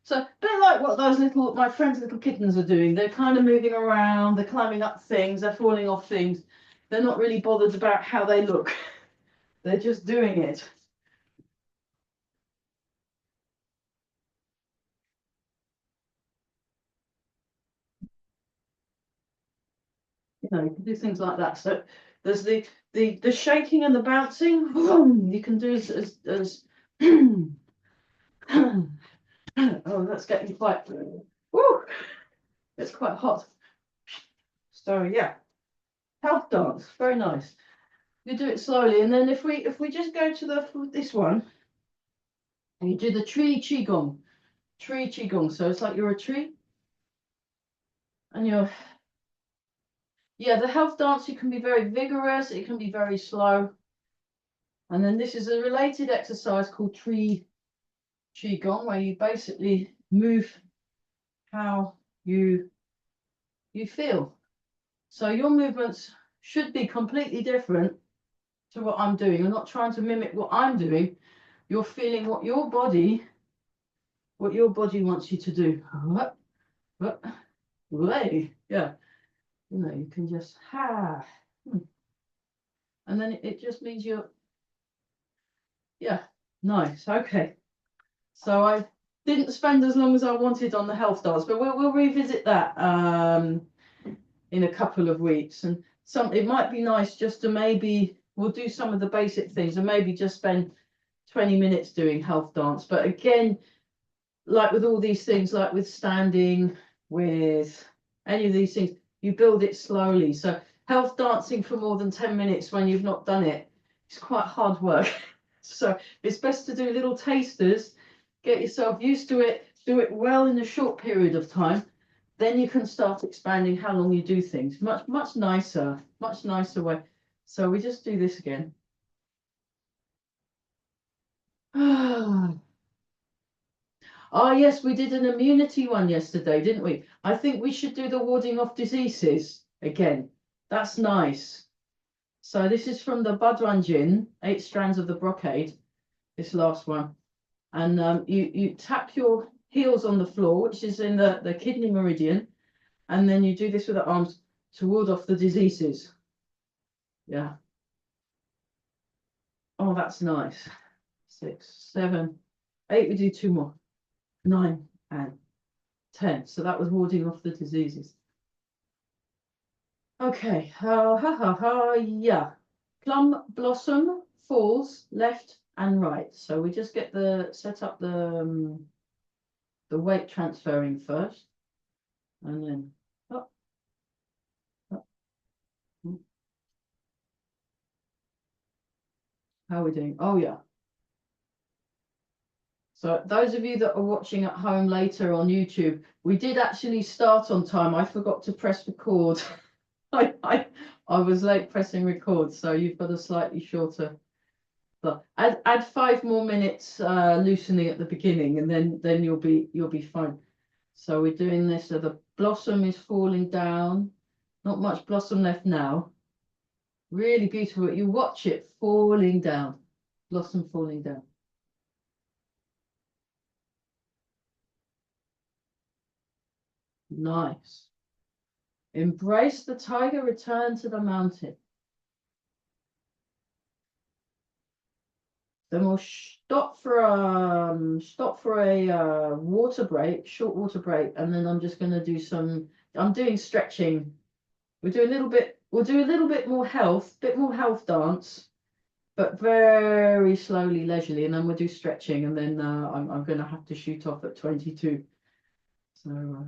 So a bit like what those my friends' little kittens are doing. They're kind of moving around, they're climbing up things, they're falling off things. They're not really bothered about how they look. They're just doing it. You know, you can do things like that. So there's the shaking and the bouncing. You can do as oh, that's getting quite. Woo, it's quite hot. So yeah, health dance, very nice. You do it slowly, and then if we just go to this one, and you do the tree qigong. So it's like you're a tree, and you're. Yeah, the health dance, you can be very vigorous, it can be very slow. And then this is a related exercise called tree qigong, where you basically move how you feel. So your movements should be completely different to what I'm doing. You're not trying to mimic what I'm doing. You're feeling what your body wants you to do. Yeah. You know, you can just and then it just means you're nice. Okay. So I didn't spend as long as I wanted on the health dance, but we'll revisit that in a couple of weeks. And it might be nice just to maybe we'll do some of the basic things and maybe just spend 20 minutes doing health dance. But again, like with all these things, like with standing, with any of these things, you build it slowly. So health dancing for more than 10 minutes when you've not done it, it's quite hard work. So it's best to do little tasters, get yourself used to it, do it well in a short period of time. Then you can start expanding how long you do things. Much nicer way. So we just do this again. Oh, yes, we did an immunity one yesterday, didn't we? I think we should do the warding off diseases again. That's nice. So this is from the Badranjin, 8 strands of the brocade, this last one. And you tap your heels on the floor, which is in the kidney meridian. And then you do this with the arms to ward off the diseases. Yeah. Oh, that's nice. 6, 7, 8. We do 2 more. 9 and 10. So that was warding off the diseases. Okay. Yeah. Plum blossom falls left and right. So we just get set up the weight transferring first, and then up, up. How are we doing? Oh yeah. So those of you that are watching at home later on YouTube, we did actually start on time. I forgot to press record. I was late pressing record, so you've got a slightly shorter. But add 5 more minutes loosening at the beginning, and then you'll be fine. So we're doing this. So the blossom is falling down. Not much blossom left now. Really beautiful. You watch it falling down. Blossom falling down. Nice. Embrace the tiger, return to the mountain. Then we'll stop for a water break, short water break, and then I'm just going to do I'm doing stretching. We'll do a little bit more health dance, but very slowly, leisurely, and then we'll do stretching, and then I'm going to have to shoot off at 22. So.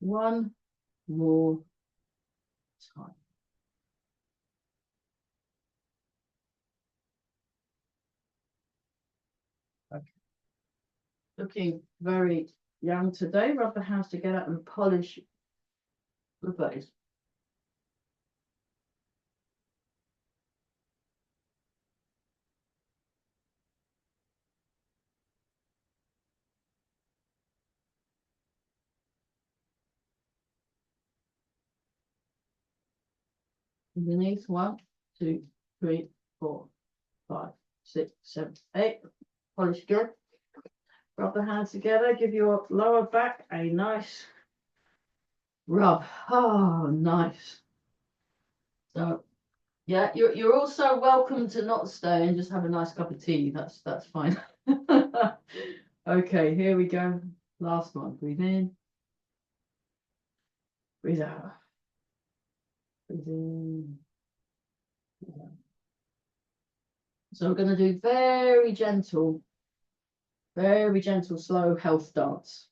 One more time. Okay. Looking very young today. Rub the hands together and polish the base. Underneath 1, 2, 3, 4, 5, 6, 7, 8. Polish good. Rub the hands together. Give your lower back a nice rub. Oh, nice. So, yeah, you're also welcome to not stay and just have a nice cup of tea. That's fine. Okay, here we go. Last one. Breathe in. Breathe out. Breathe in. Breathe out. So we're going to do very gentle, slow health dance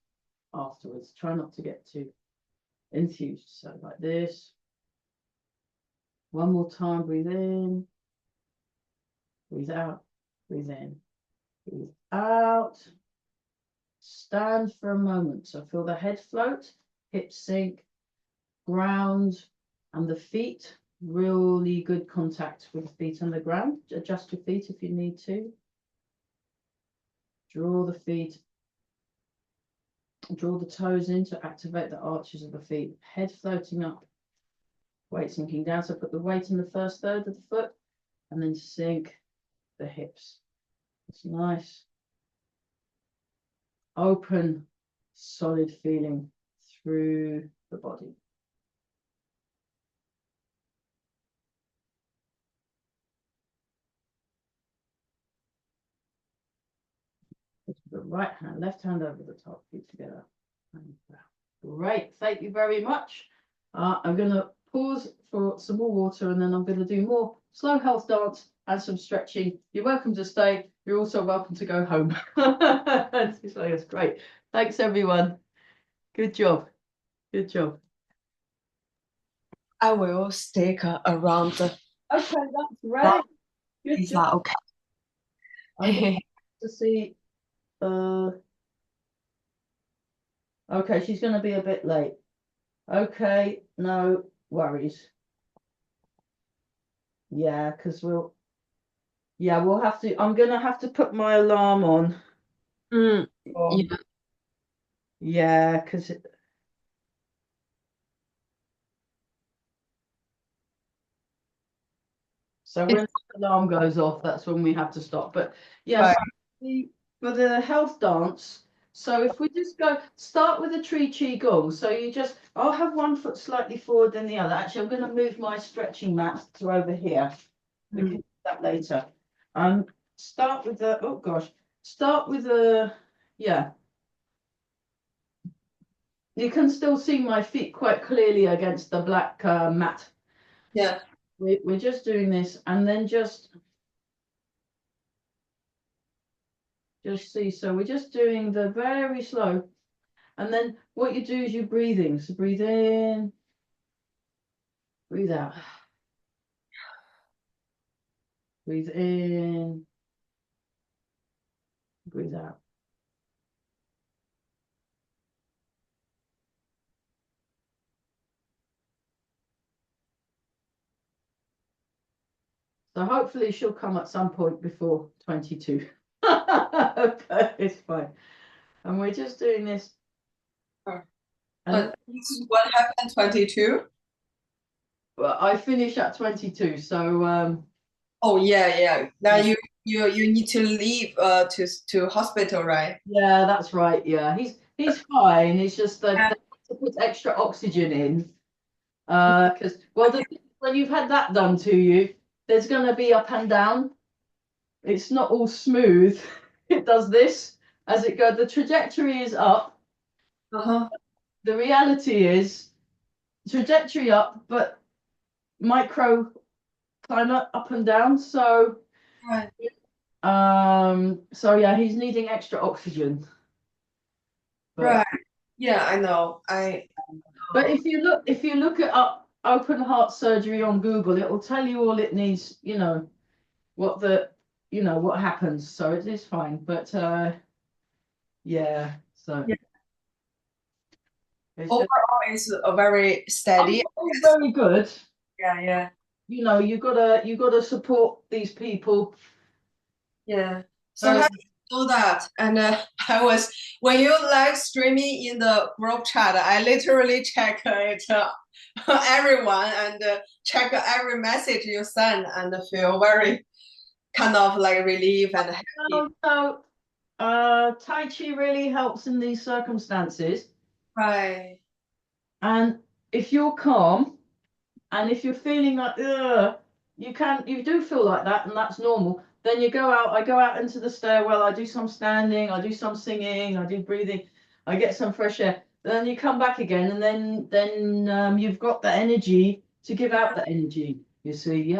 afterwards. Try not to get too enthused. So like this. One more time, breathe in, breathe out, breathe in, breathe out. Stand for a moment. So feel the head float, hips sink, ground, and the feet. Really good contact with the feet on the ground. Adjust your feet if you need to. Draw the feet. Draw the toes in to activate the arches of the feet. Head floating up. Weight sinking down. So put the weight in the first third of the foot and then sink the hips. It's nice. Open, solid feeling through the body. The right hand, left hand over the top, feet together. Great, thank you very much. I'm going to pause for some more water and then I'm going to do more slow health dance and some stretching. You're welcome to stay. You're also welcome to go home. That's great. Thanks, everyone. Good job. Good job. I will stick around the. Okay, that's great. Good Is job. that I'm okay? going to see. Okay, she's going to be a bit late. Okay, no worries. Yeah, because we'll have to. I'm going to have to put my alarm on. Yeah. Yeah, because so when the alarm goes off, that's when we have to stop. But yes, for the health dance. So if we just start with a tree qi gong. So I'll have one foot slightly forward than the other. Actually, I'm going to move my stretching mat to over here. We can do that later. Start with the yeah. You can still see my feet quite clearly against the black mat. Yeah. We're just doing this and then just just see. So we're just doing the very slow. And then what you do is you breathing. So breathe in, breathe out. Breathe in, breathe out. So hopefully she'll come at some point before 22. Okay, it's fine. And we're just doing this. Oh. And What happened 22? well, I finish at 22. So Oh yeah. Now Yeah. you need to leave to hospital, right? yeah, that's right. Yeah, he's fine. It's just that they have to put extra oxygen in. Because when you've had that done to you, there's gonna be up and down. It's not all smooth. It does this as it goes. The trajectory is up. Uh-huh. The reality is trajectory up, but micro climate up and down. So Right. so yeah, he's needing extra oxygen. But Right. Yeah, I know. but if you look it up open heart surgery on Google, it will tell you all it needs, what what happens. So it is fine. But yeah, so Yeah. it's just Overall, it's a very steady. it's very good. Yeah. You gotta support these people. Yeah. So So how do you do that? And I was when you live streaming in the group chat, I literally check it everyone and check every message you send and feel very kind of like relief and happy. Tai Chi really helps in these circumstances. Right. And if you're calm and if you're feeling like you do feel like that and that's normal, then I go out into the stairwell, I do some standing, I do some singing, I do breathing, I get some fresh air. Then you come back again and then you've got the energy to give out the energy. You see,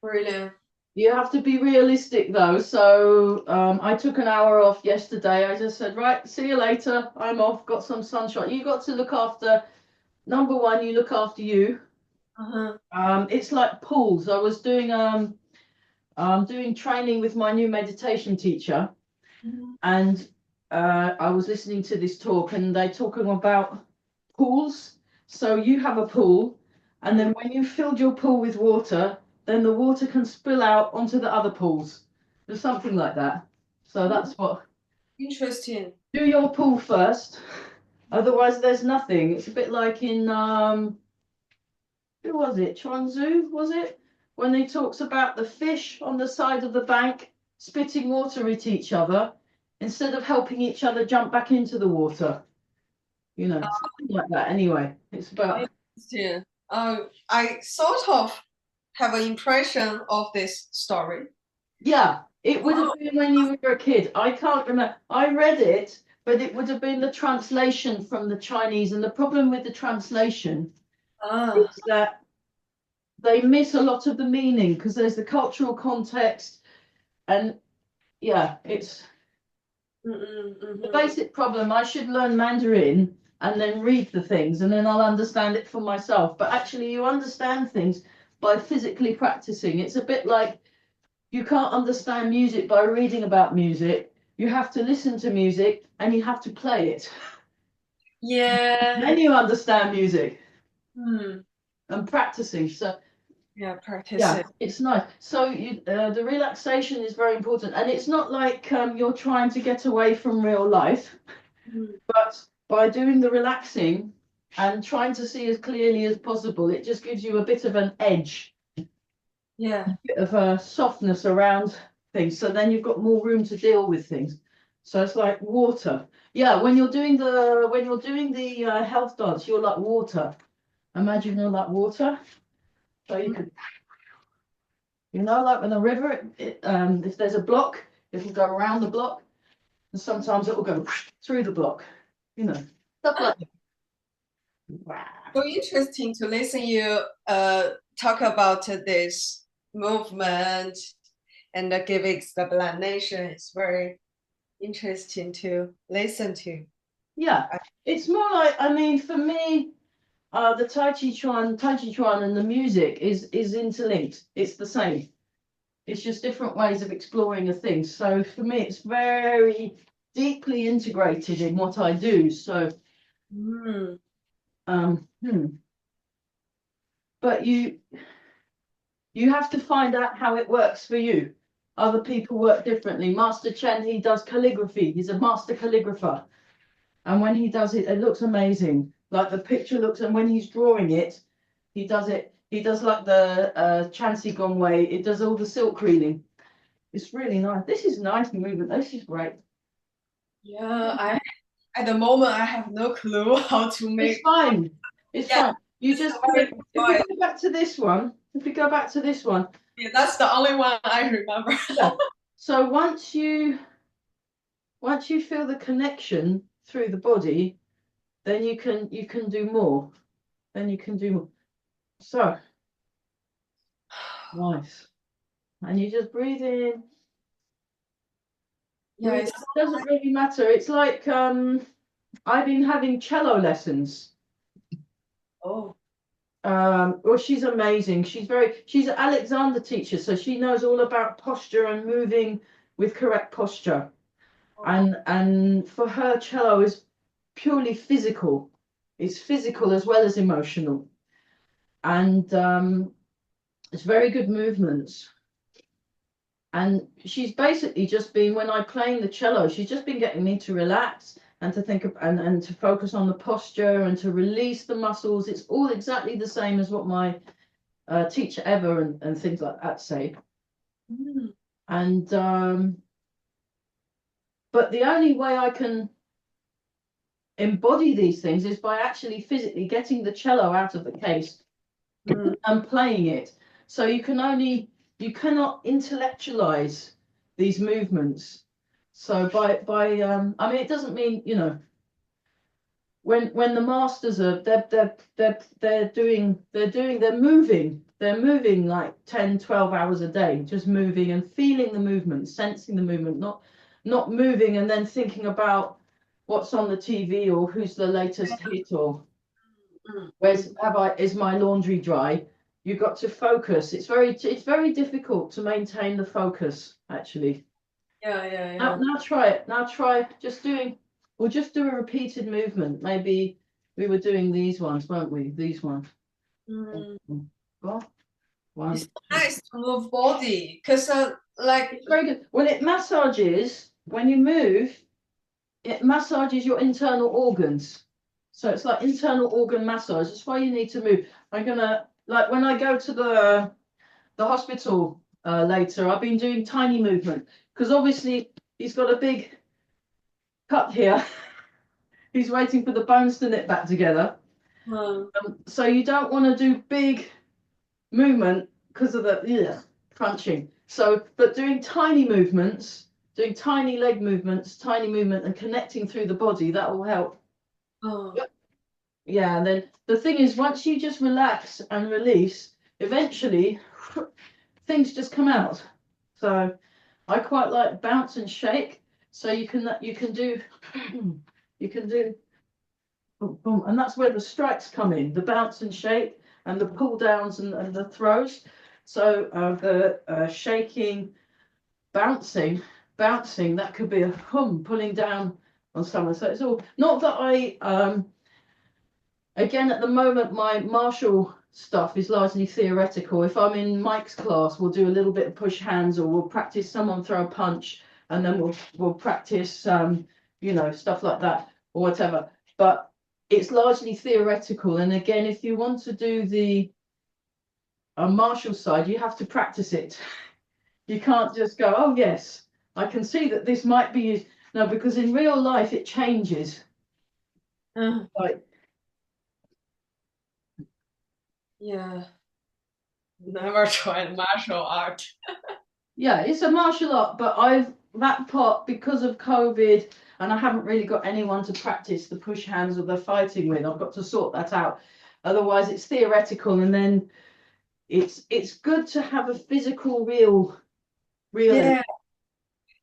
Brilliant. you have to be realistic though. So I took an hour off yesterday. I just said, right, see you later. I'm off, got some sunshine. You got to look after, number one, you look after you. Uh-huh. It's like pools. I was doing training with my new meditation teacher, Mhm. and I was listening to this talk, and they're talking about pools. So you have a pool, and then when you filled your pool with water, then the water can spill out onto the other pools. There's something like that. So that's what. Interesting. Do your pool first, otherwise there's nothing. It's a bit like in who was it? Chuanzu, was it? When he talks about the fish on the side of the bank spitting water at each other instead of helping each other jump back into the water. Something like that. Anyway, it's about. Interesting. I sort of have an impression of this story. Yeah, it would have been when you were a kid. I can't remember. I read it, but it would have been the translation from the Chinese. And the problem with the translation Ah. is that they miss a lot of the meaning because there's the cultural context. And yeah, it's the Mm-hmm. basic problem. I should learn Mandarin and then read the things and then I'll understand it for myself. But actually, you understand things by physically practicing. It's a bit like you can't understand music by reading about music. You have to listen to music and you have to play it. Yeah. Then you understand music Hmm. and practicing. So Yeah, practice yeah, it. it's nice. So the relaxation is very important, and it's not like you're trying to get away from real life, Mm. but by doing the relaxing and trying to see as clearly as possible, it just gives you a bit of an edge, Yeah. bit of a softness around things. So then you've got more room to deal with things. So it's like water. Yeah, when you're doing the health dance, you're like water. Imagine you're like water. So you could, like in a river, if there's a block, it'll go around the block, and sometimes it will go through the block. Stuff like that. So interesting to listen you talk about this movement and give explanation. It's very interesting to listen to. Yeah, it's more like, I mean, for me, the Tai Chi Chuan and the music is interlinked. It's the same. It's just different ways of exploring a thing. So for me, it's very deeply integrated in what I do. So, Mm. um, hmm. But you have to find out how it works for you. Other people work differently. Master Chen, he does calligraphy. He's a master calligrapher. And when he does it, it looks amazing. Like the picture looks, and when he's drawing it, he does like the Chancy Gong way. It does all the silk reading. It's really nice. This is nice movement. This is great. Yeah, I at the moment I have no clue how to make. It's fine. It's Yeah, fine. You it's just very if we go back to this one, yeah, that's the only one I remember. yeah. So once you feel the connection through the body, then you can do more. Then you can do more. So nice. And you just breathe in. Yeah, Breathe it's out. It doesn't really matter. It's like I've been having cello lessons. oh. Well, she's amazing. She's an Alexander teacher, so she knows all about posture and moving with correct posture. And for her, cello is purely physical. It's physical as well as emotional, and it's very good movements. And she's basically just been, when I'm playing the cello, she's just been getting me to relax and to think of, and to focus on the posture and to release the muscles. It's all exactly the same as what my teacher ever and things like that say. Mm. And but the only way I can embody these things is by actually physically getting the cello out of the case Mm. and playing it. So you cannot intellectualize these movements. So by I mean, it doesn't mean, when the masters are they're moving like 10-12 hours a day, just moving and feeling the movement, sensing the movement, not moving and then thinking about what's on the TV or who's the latest hit or is my laundry dry. You've got to focus. It's very difficult to maintain the focus, actually. Yeah. Now try it. Now try we'll just do a repeated movement. Maybe we were doing these ones, weren't we? These ones. Mm. Well, one. It's nice to move body because like It's very good. When it massages, when you move, it massages your internal organs. So it's like internal organ massage. That's why you need to move. I'm gonna, like, when I go to the hospital later, I've been doing tiny movement because obviously he's got a big cut here. He's waiting for the bones to knit back together. So you don't want to do big movement because of the crunching. So, but doing tiny movements, doing tiny leg movements, tiny movement and connecting through the body, that will help. oh. Yeah, and then the thing is, once you just relax and release, eventually things just come out. So I quite like bounce and shake. So you can do you can do boom, boom, and that's where the strikes come in, the bounce and shake and the pull downs and the throws. So the shaking, bouncing, that could be a pulling down on someone. So it's all not that I again, at the moment, my martial stuff is largely theoretical. If I'm in Mike's class, we'll do a little bit of push hands, or we'll practice someone throw a punch, and then we'll practice stuff like that or whatever. But it's largely theoretical. And again, if you want to do the martial side, you have to practice it. You can't just go, oh yes, I can see that this might be used. No, because in real life it changes. Like, Yeah. Never tried martial art. yeah, it's a martial art, but that part, because of COVID, and I haven't really got anyone to practice the push hands or the fighting with. I've got to sort that out. Otherwise, it's theoretical, and then it's good to have a physical, real really. Yeah,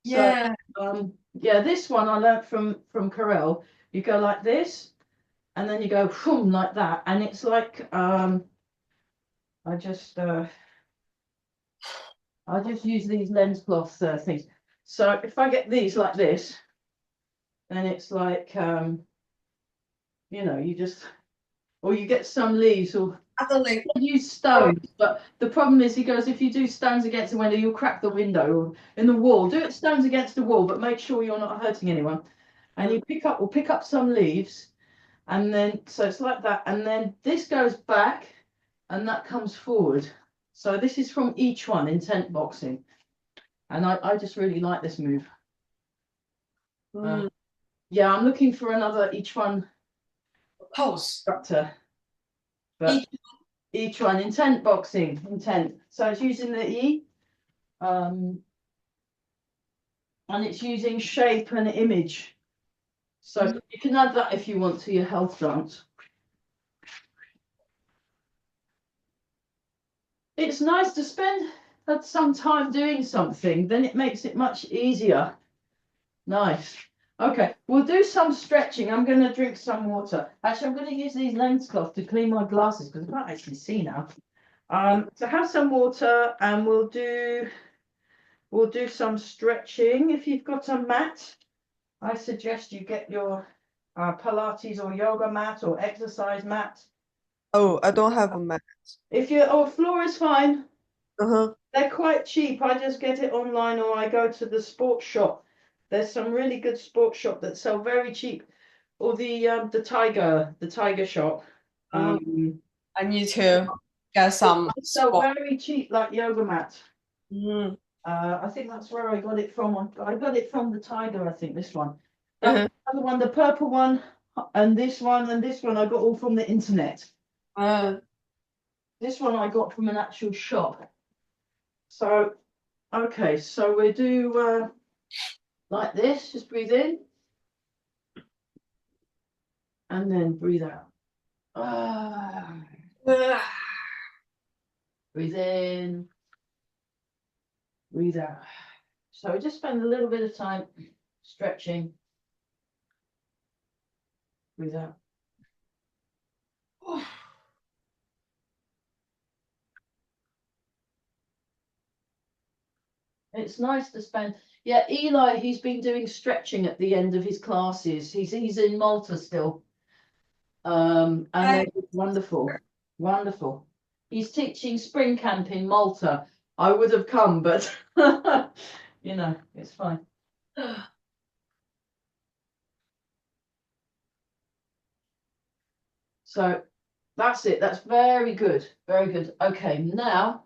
So, yeah. yeah, this one I learnt from Carell. You go like this, and then you go boom like that, and it's like I just use these lens cloth things. So if I get these like this, then it's like you just or you get some leaves or Suddenly, use stones. But the problem is, he goes, if you do stones against the window, you'll crack the window or in the wall. Do it stones against the wall, but make sure you're not hurting anyone. And you pick up some leaves, and then so it's like that, and then this goes back, and that comes forward. So this is from each one in tent boxing, and I just really like this move. mm, Yeah, I'm looking for another each one pose. instructor, but each one in tent boxing, intent. So it's using the E, and it's using shape and image. So you can add that if you want to your health dance. It's nice to spend some time doing something, then it makes it much easier. Nice. Okay, we'll do some stretching. I'm going to drink some water. Actually, I'm going to use these lens cloths to clean my glasses because I can't actually see now. So have some water, and we'll do some stretching. If you've got a mat, I suggest you get your Pilates or yoga mat or exercise mat. Oh, I don't have a mat. If you floor is fine. Uh-huh. They're quite cheap. I just get it online or I go to the sports shop. There's some really good sports shop that sell very cheap. Or the tiger shop. I need to get some They sell sport. very cheap like yoga mat. Mm. I think that's where I got it from. I got it from the tiger, I think, this one. Uh-huh. The other one, the purple one, and this one I got all from the internet. Uh, This one I got from an actual shop. So, okay, so we do like this, just breathe in and then breathe out. Ah, breathe in, breathe out. So we just spend a little bit of time stretching. Breathe out. It's nice to spend. Yeah, Eli, he's been doing stretching at the end of his classes. He's in Malta still. And they're wonderful, wonderful. He's teaching spring camp in Malta. I would have come, but it's fine. So that's it. That's very good. Very good. Okay, now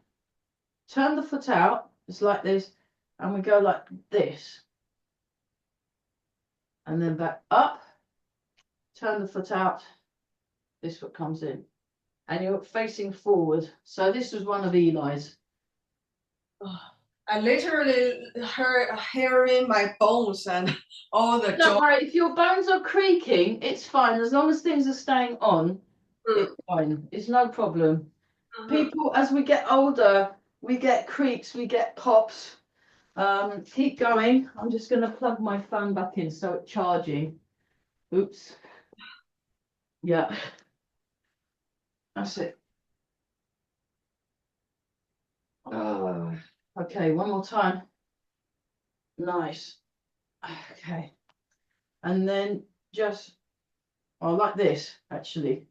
turn the foot out. It's like this, and we go like this. And then back up. Turn the foot out. This foot comes in. And you're facing forward. So this was one of Eli's. I literally hearing my bones and all the Don't joy. worry, if your bones are creaking, it's fine. As long as things are staying on, it's fine. It's no problem. People, as we get older, we get creaks, we get pops. Keep going. I'm just going to plug my phone back in so it's charging. Oops. Yeah, that's it. Oh, okay, one more time. Nice. Okay. And then just, like this, actually.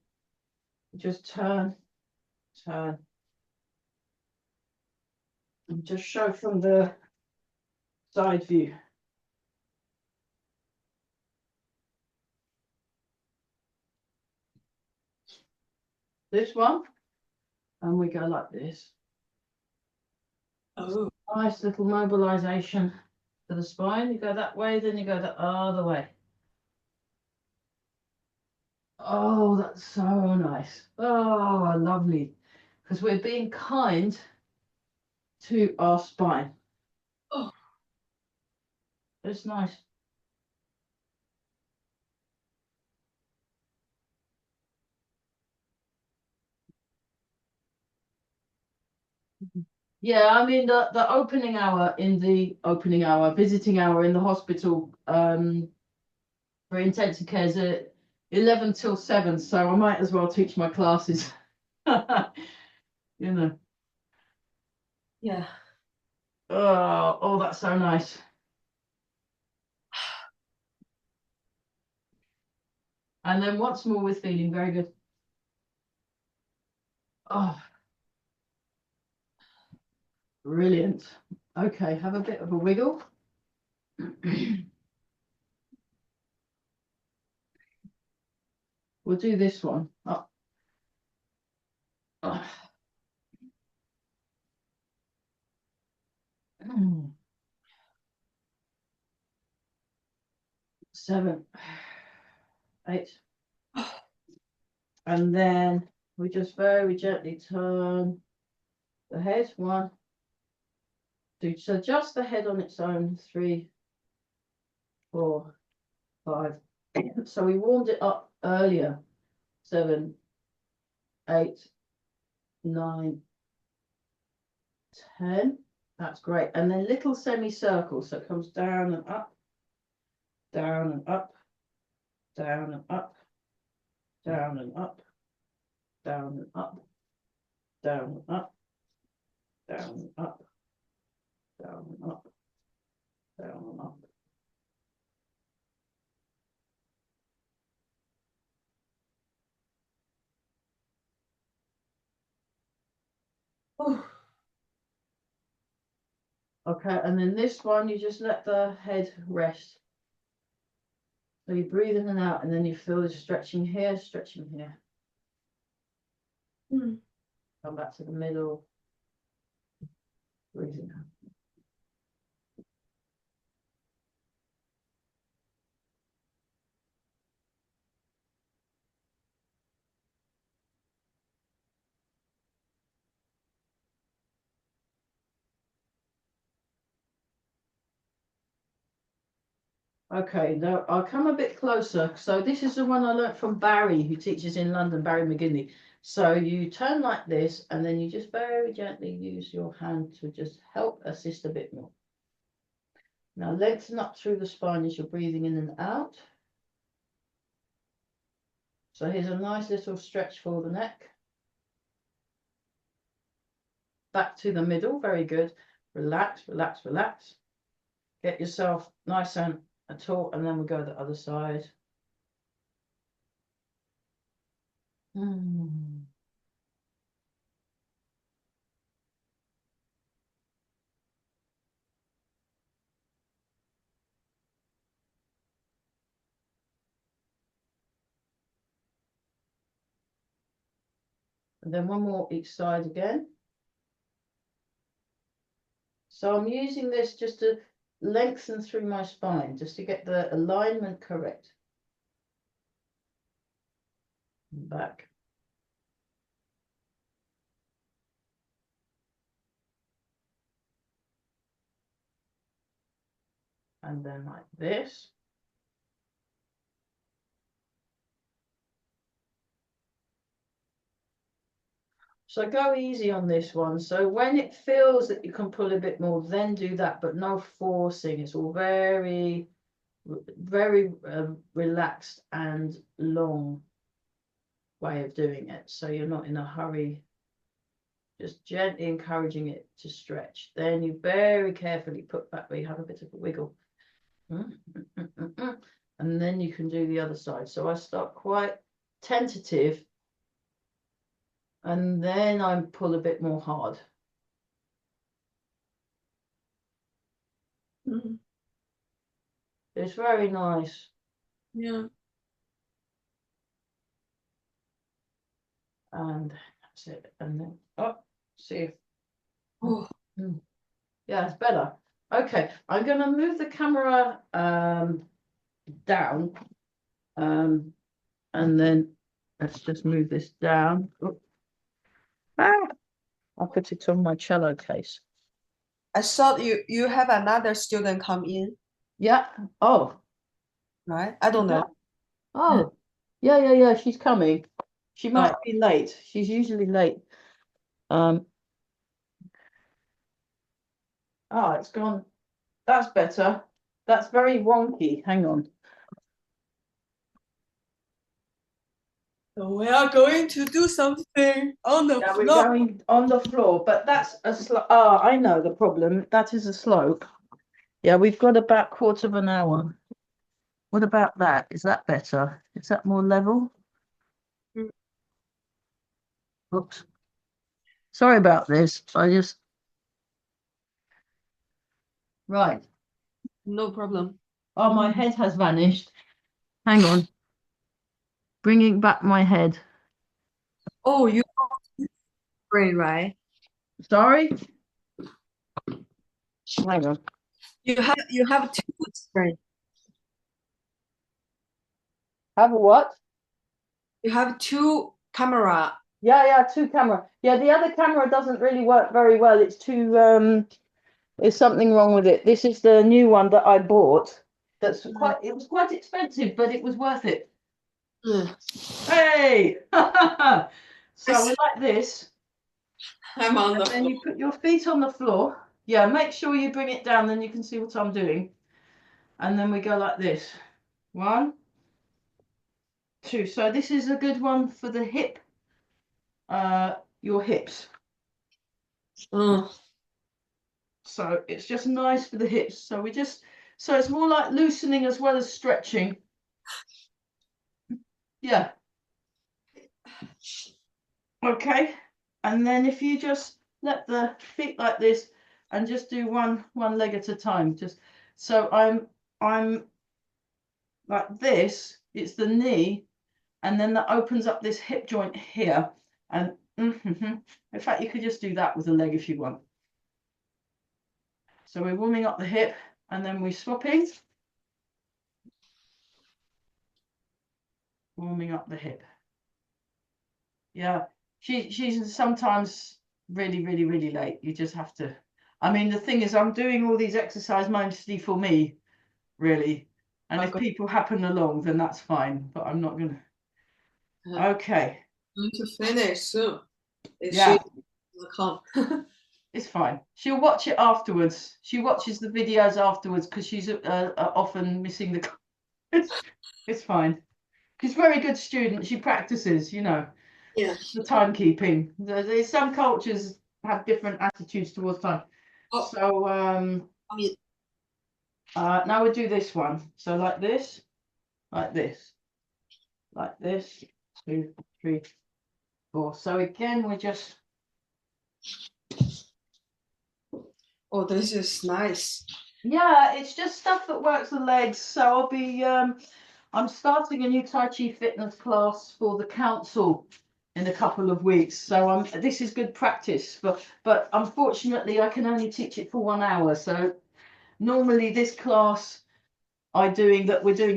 Just turn, turn. And just show from the side view. This one. And we go like this. Oh, Nice little mobilization to the spine. You go that way, then you go the other way. Oh, that's so nice. Oh, lovely. Because we're being kind to our spine. oh. It's nice. Yeah, I mean the opening hour visiting hour in the hospital for intensive care is at 11 till 7, so I might as well teach my classes. You know. Yeah. Oh, that's so nice. And then once more with feeling very good. Oh, brilliant. Okay, have a bit of a wiggle. We'll do this one. Oh. Oh. 7, 8. And then we just very gently turn the head. 1, 2. So just the head on its own. 3, 4, 5. So we warmed it up earlier. 7, 8, 9, 10. That's great. And then little semicircles. So it comes down and up, down and up, down and up, down and up, down and up, down and up, down and up, down and up, down and up. Okay, and then this one, you just let the head rest. So you breathe in and out, and then you feel the stretching here, stretching here. Come back to the middle. Breathing out. Okay, now I'll come a bit closer. So this is the one I learnt from Barry, who teaches in London, Barry McGinley. So you turn like this, and then you just very gently use your hand to just help assist a bit more. Now lengthen up through the spine as you're breathing in and out. So here's a nice little stretch for the neck. Back to the middle, very good. Relax, relax, relax. Get yourself nice and taut, and then we'll go the other side. And then one more each side again. So I'm using this just to lengthen through my spine, just to get the alignment correct. Back. And then like this. So go easy on this one. So when it feels that you can pull a bit more, then do that, but no forcing. It's all very, very relaxed and long way of doing it. So you're not in a hurry, just gently encouraging it to stretch. Then you very carefully put back where you have a bit of a wiggle. And then you can do the other side. So I start quite tentative, and then I pull a bit more hard. It's very nice. Yeah. And that's it. And then, oh, see if, Oh. yeah, it's better. Okay, I'm going to move the camera down. And then let's just move this down. Oh. Ah, I'll put it on my cello case. I thought you have another student come in, Yeah. Oh. right? I don't know. Oh. Yeah. She's coming. She might Oh. be late. She's usually late. Oh, it's gone. That's better. That's very wonky. Hang on. So we are going to do something on the Yeah, we're floor. going on the floor, but that's a slope. Oh, I know the problem. That is a slope. Yeah, we've got about quarter of an hour. What about that? Is that better? Is that more level? Mm. Oops. Sorry about this. I just. Right. No problem. Oh, my head has vanished. Hang on. Bringing back my head. Oh, you spray, right? Sorry? Hang on. You have two spray. Have a what? You have two camera. Yeah, two camera. Yeah, the other camera doesn't really work very well. It's too there's something wrong with it. This is the new one that I bought. It was quite expensive, but it was worth it. Mm. Hey! So we like this. I'm on the And then floor. you put your feet on the floor. Yeah, make sure you bring it down, then you can see what I'm doing. And then we go like this. 1, 2. So this is a good one for the hip, your hips. Mm. So it's just nice for the hips. So it's more like loosening as well as stretching. Yeah. Okay. And then if you just let the feet like this and just do one leg at a time. So I'm like this, it's the knee, and then that opens up this hip joint here. And in fact, you could just do that with a leg if you want. So we're warming up the hip and then we're swapping. Warming up the hip. Yeah, she's sometimes really late. You just have to. I mean, the thing is, I'm doing all these exercises mostly for me, really. And if Okay. people happen along, then that's fine. But I'm not gonna. Okay. Going to finish soon. Is Yeah, she will come? it's fine. She'll watch it afterwards. She watches the videos afterwards because she's often missing the. It's fine. She's a very good student. She practices, Yeah. the timekeeping. There's some cultures have different attitudes towards time. Oh, So I mean, now we do this one. So like this, like this, like this. 2, 3, 4. So again, we just. oh, this is nice. Yeah, it's just stuff that works the legs. So I'll be I'm starting a new Tai Chi fitness class for the council in a couple of weeks. So this is good practice, but unfortunately I can only teach it for 1 hour. So normally this class we're doing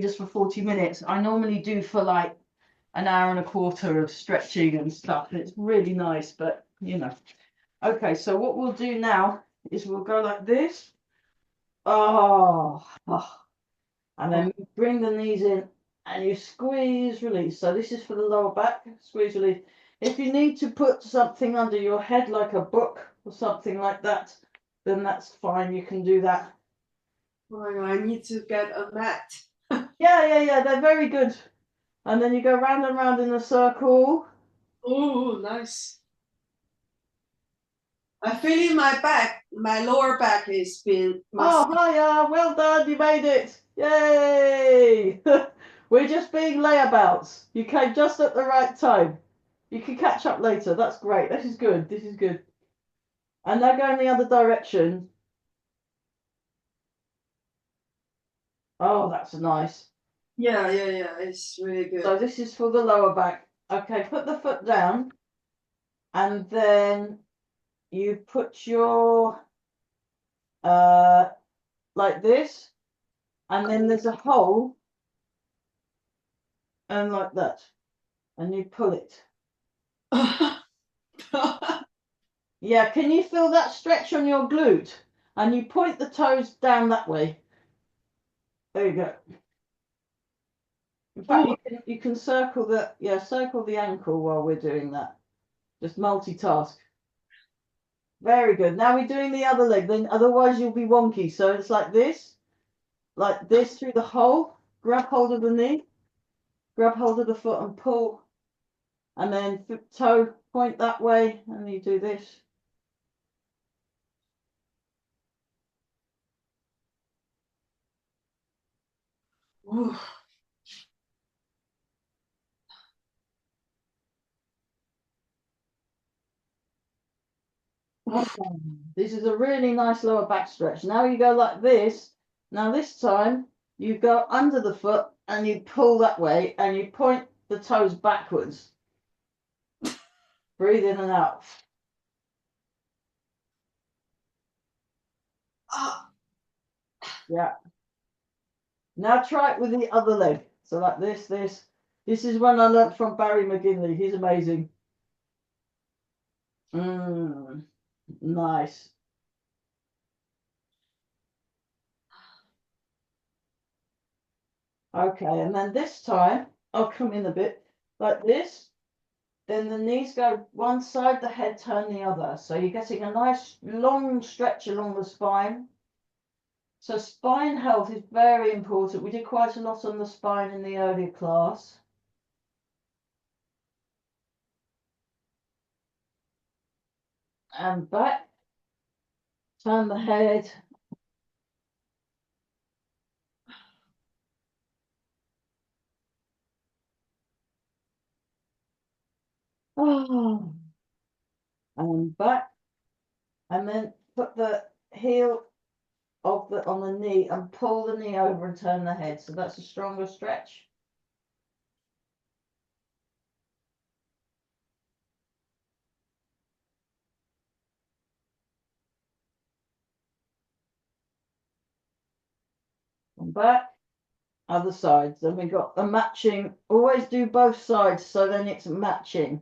just for 40 minutes. I normally do for like an hour and a quarter of stretching and stuff. And it's really nice, but Okay, so what we'll do now is we'll go like this. Oh. And then bring the knees in and you squeeze, release. So this is for the lower back, squeeze, release. If you need to put something under your head, like a book or something like that, then that's fine. You can do that. Oh my God, I need to get a mat. Yeah. They're very good. And then you go round and round in a circle. Oh, nice. I feel in my back, my lower back is being Oh, massaged. hiya. Well done. You made it. Yay. We're just being layabouts. You came just at the right time. You can catch up later. That's great. This is good. This is good. And now go in the other direction. Oh, that's nice. Yeah, it's really good. So this is for the lower back. Okay, put the foot down and then you put your like this, and then there's a hole and like that. And you pull it. Yeah, can you feel that stretch on your glute? And you point the toes down that way. There you go. In fact, you can circle circle the ankle while we're doing that. Just multitask. Very good. Now we're doing the other leg, then otherwise you'll be wonky. So it's like this through the hole, grab hold of the knee, grab hold of the foot and pull, and then toe point that way, and you do this. Ooh. Okay. This is a really nice lower back stretch. Now you go like this. Now this time you go under the foot and you pull that way and you point the toes backwards. Breathe in and out. Ah. Yeah. Now try it with the other leg. So like this. This is one I learnt from Barry McGinley. He's amazing. Nice. Okay, and then this time I'll come in a bit like this. Then the knees go one side, the head turn the other. So you're getting a nice long stretch along the spine. So spine health is very important. We did quite a lot on the spine in the earlier class. And back. Turn the head. Oh. And back. And then put the heel of the on the knee and pull the knee over and turn the head. So that's a stronger stretch. And back. Other sides. Then we got the matching. Always do both sides so then it's matching.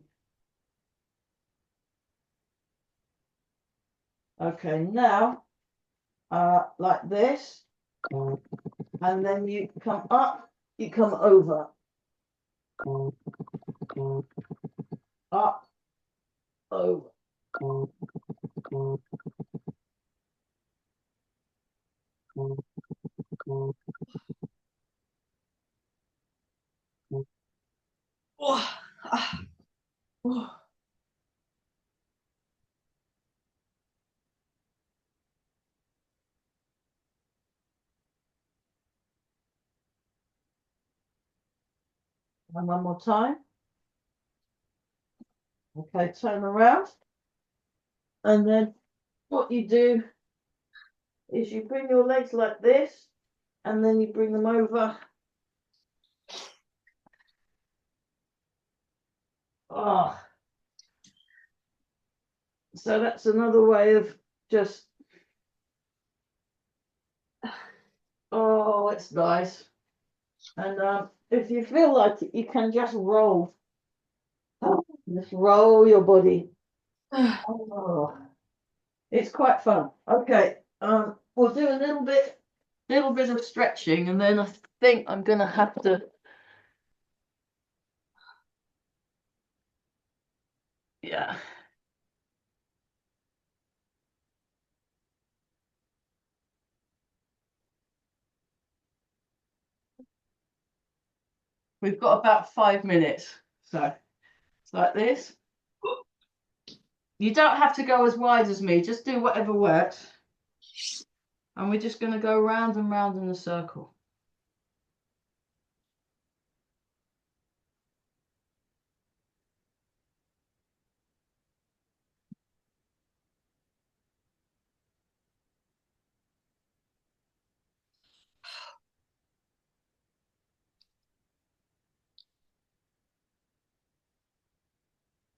Okay, now like this, and then you come up, you come over, up, over. Oh. Ah. Oh. And one more time. Okay, turn around. And then what you do is you bring your legs like this, and then you bring them over. Oh. So that's another way of just, oh, it's nice. And if you feel like it, you can just roll. Just roll your body. Oh, it's quite fun. Okay, we'll do a little bit of stretching, and then I think I'm gonna have to. Yeah. We've got about 5 minutes, so it's like this. You don't have to go as wide as me, just do whatever works. And we're just going to go round and round in a circle.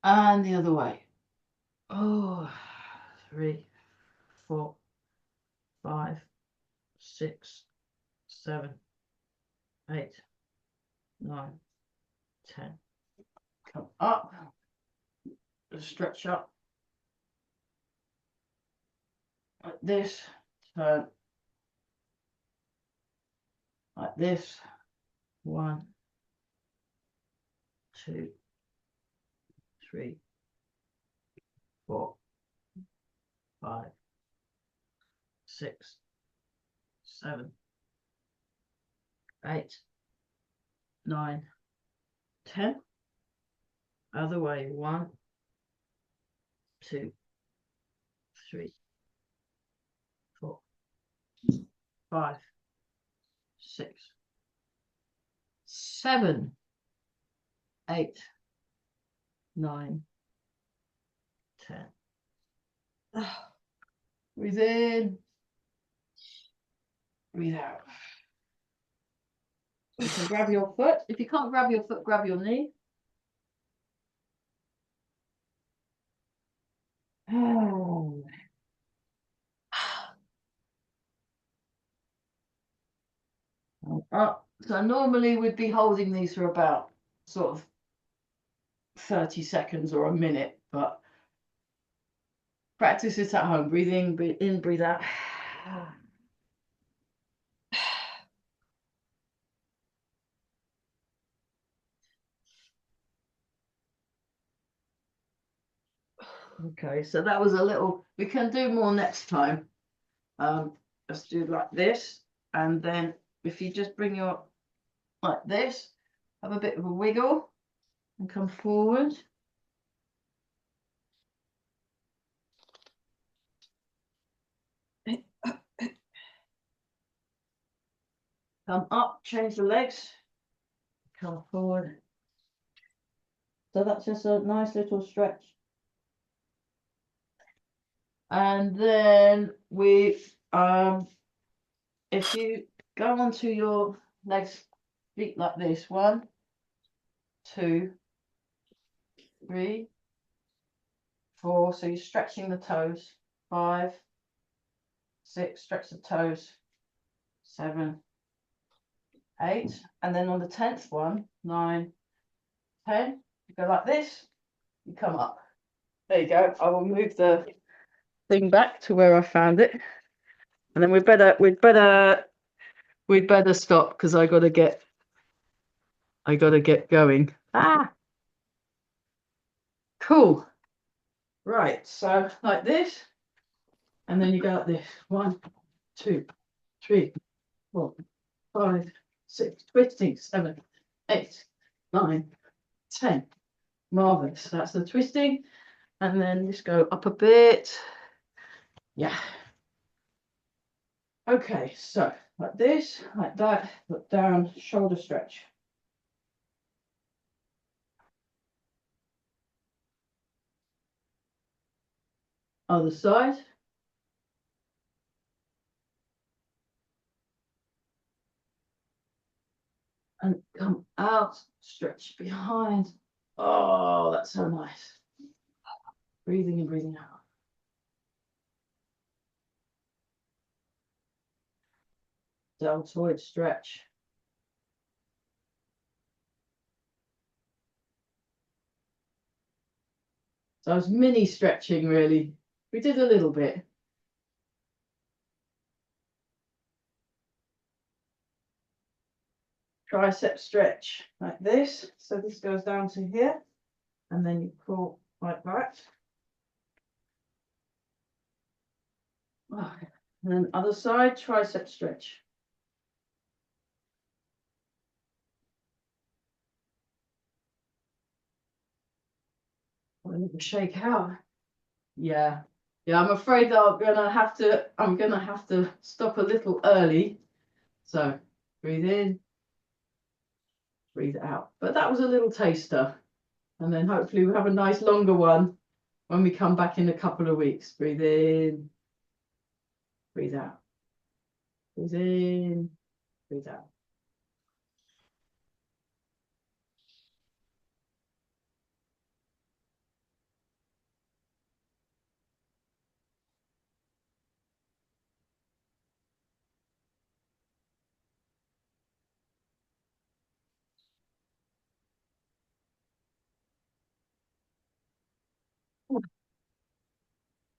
And the other way. Oh, 3, 4, 5, 6, 7, 8, 9, 10. Come up, stretch up like this, turn like this. 1, 2, 3, 4, 5, 6, 7, 8, 9, 10. Other way. 1, 2, 3, 4, 5, 6, 7, 8, 9, 10. Breathe in, breathe out. You can grab your foot. If you can't grab your foot, grab your knee. Oh. Up. So normally we'd be holding these for about sort of 30 seconds or a minute, but practice this at home. Breathe in, breathe out. Okay, so that was a little, we can do more next time. Let's do like this, and then if you just bring your, like this, have a bit of a wiggle and come forward. Come up, change the legs, come forward. So that's just a nice little stretch. And then if you go onto your legs, feet like this, 1, 2, 3, 4. So you're stretching the toes. 5, 6, stretch the toes. 7, 8. And then on the 10th one, 9, 10. You go like this, you come up. There you go. I will move the thing back to where I found it. And then we'd better stop because I gotta get going. Cool. Right, so like this, and then you go like this. 1, 2, 3, 4, 5, 6, twisting, 7, 8, 9, 10. Marvelous. That's the twisting. And then just go up a bit. Yeah. Okay, so like this, like that, look down, shoulder stretch. Other side. And come out, stretch behind. Oh, that's so nice. Breathing in, breathing out. Deltoid stretch. So it's mini stretching, really. We did a little bit. Tricep stretch like this. So this goes down to here, and then you pull like that. And then other side, tricep stretch. Shake out. Yeah. Yeah, I'm afraid that I'm gonna have to stop a little early. So breathe in, breathe out. But that was a little taster. And then hopefully we'll have a nice longer one when we come back in a couple of weeks. Breathe in, breathe out. Breathe in, breathe out.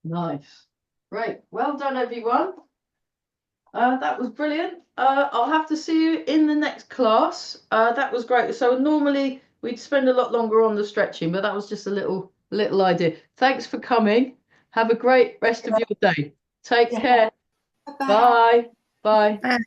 Nice. Great. Well done, everyone. That was brilliant. I'll have to see you in the next class. That was great. So normally we'd spend a lot longer on the stretching, but that was just a little idea. Thanks for coming. Have a great rest of your day. Take Yeah. care. Bye-bye. Bye. Bye. Bye.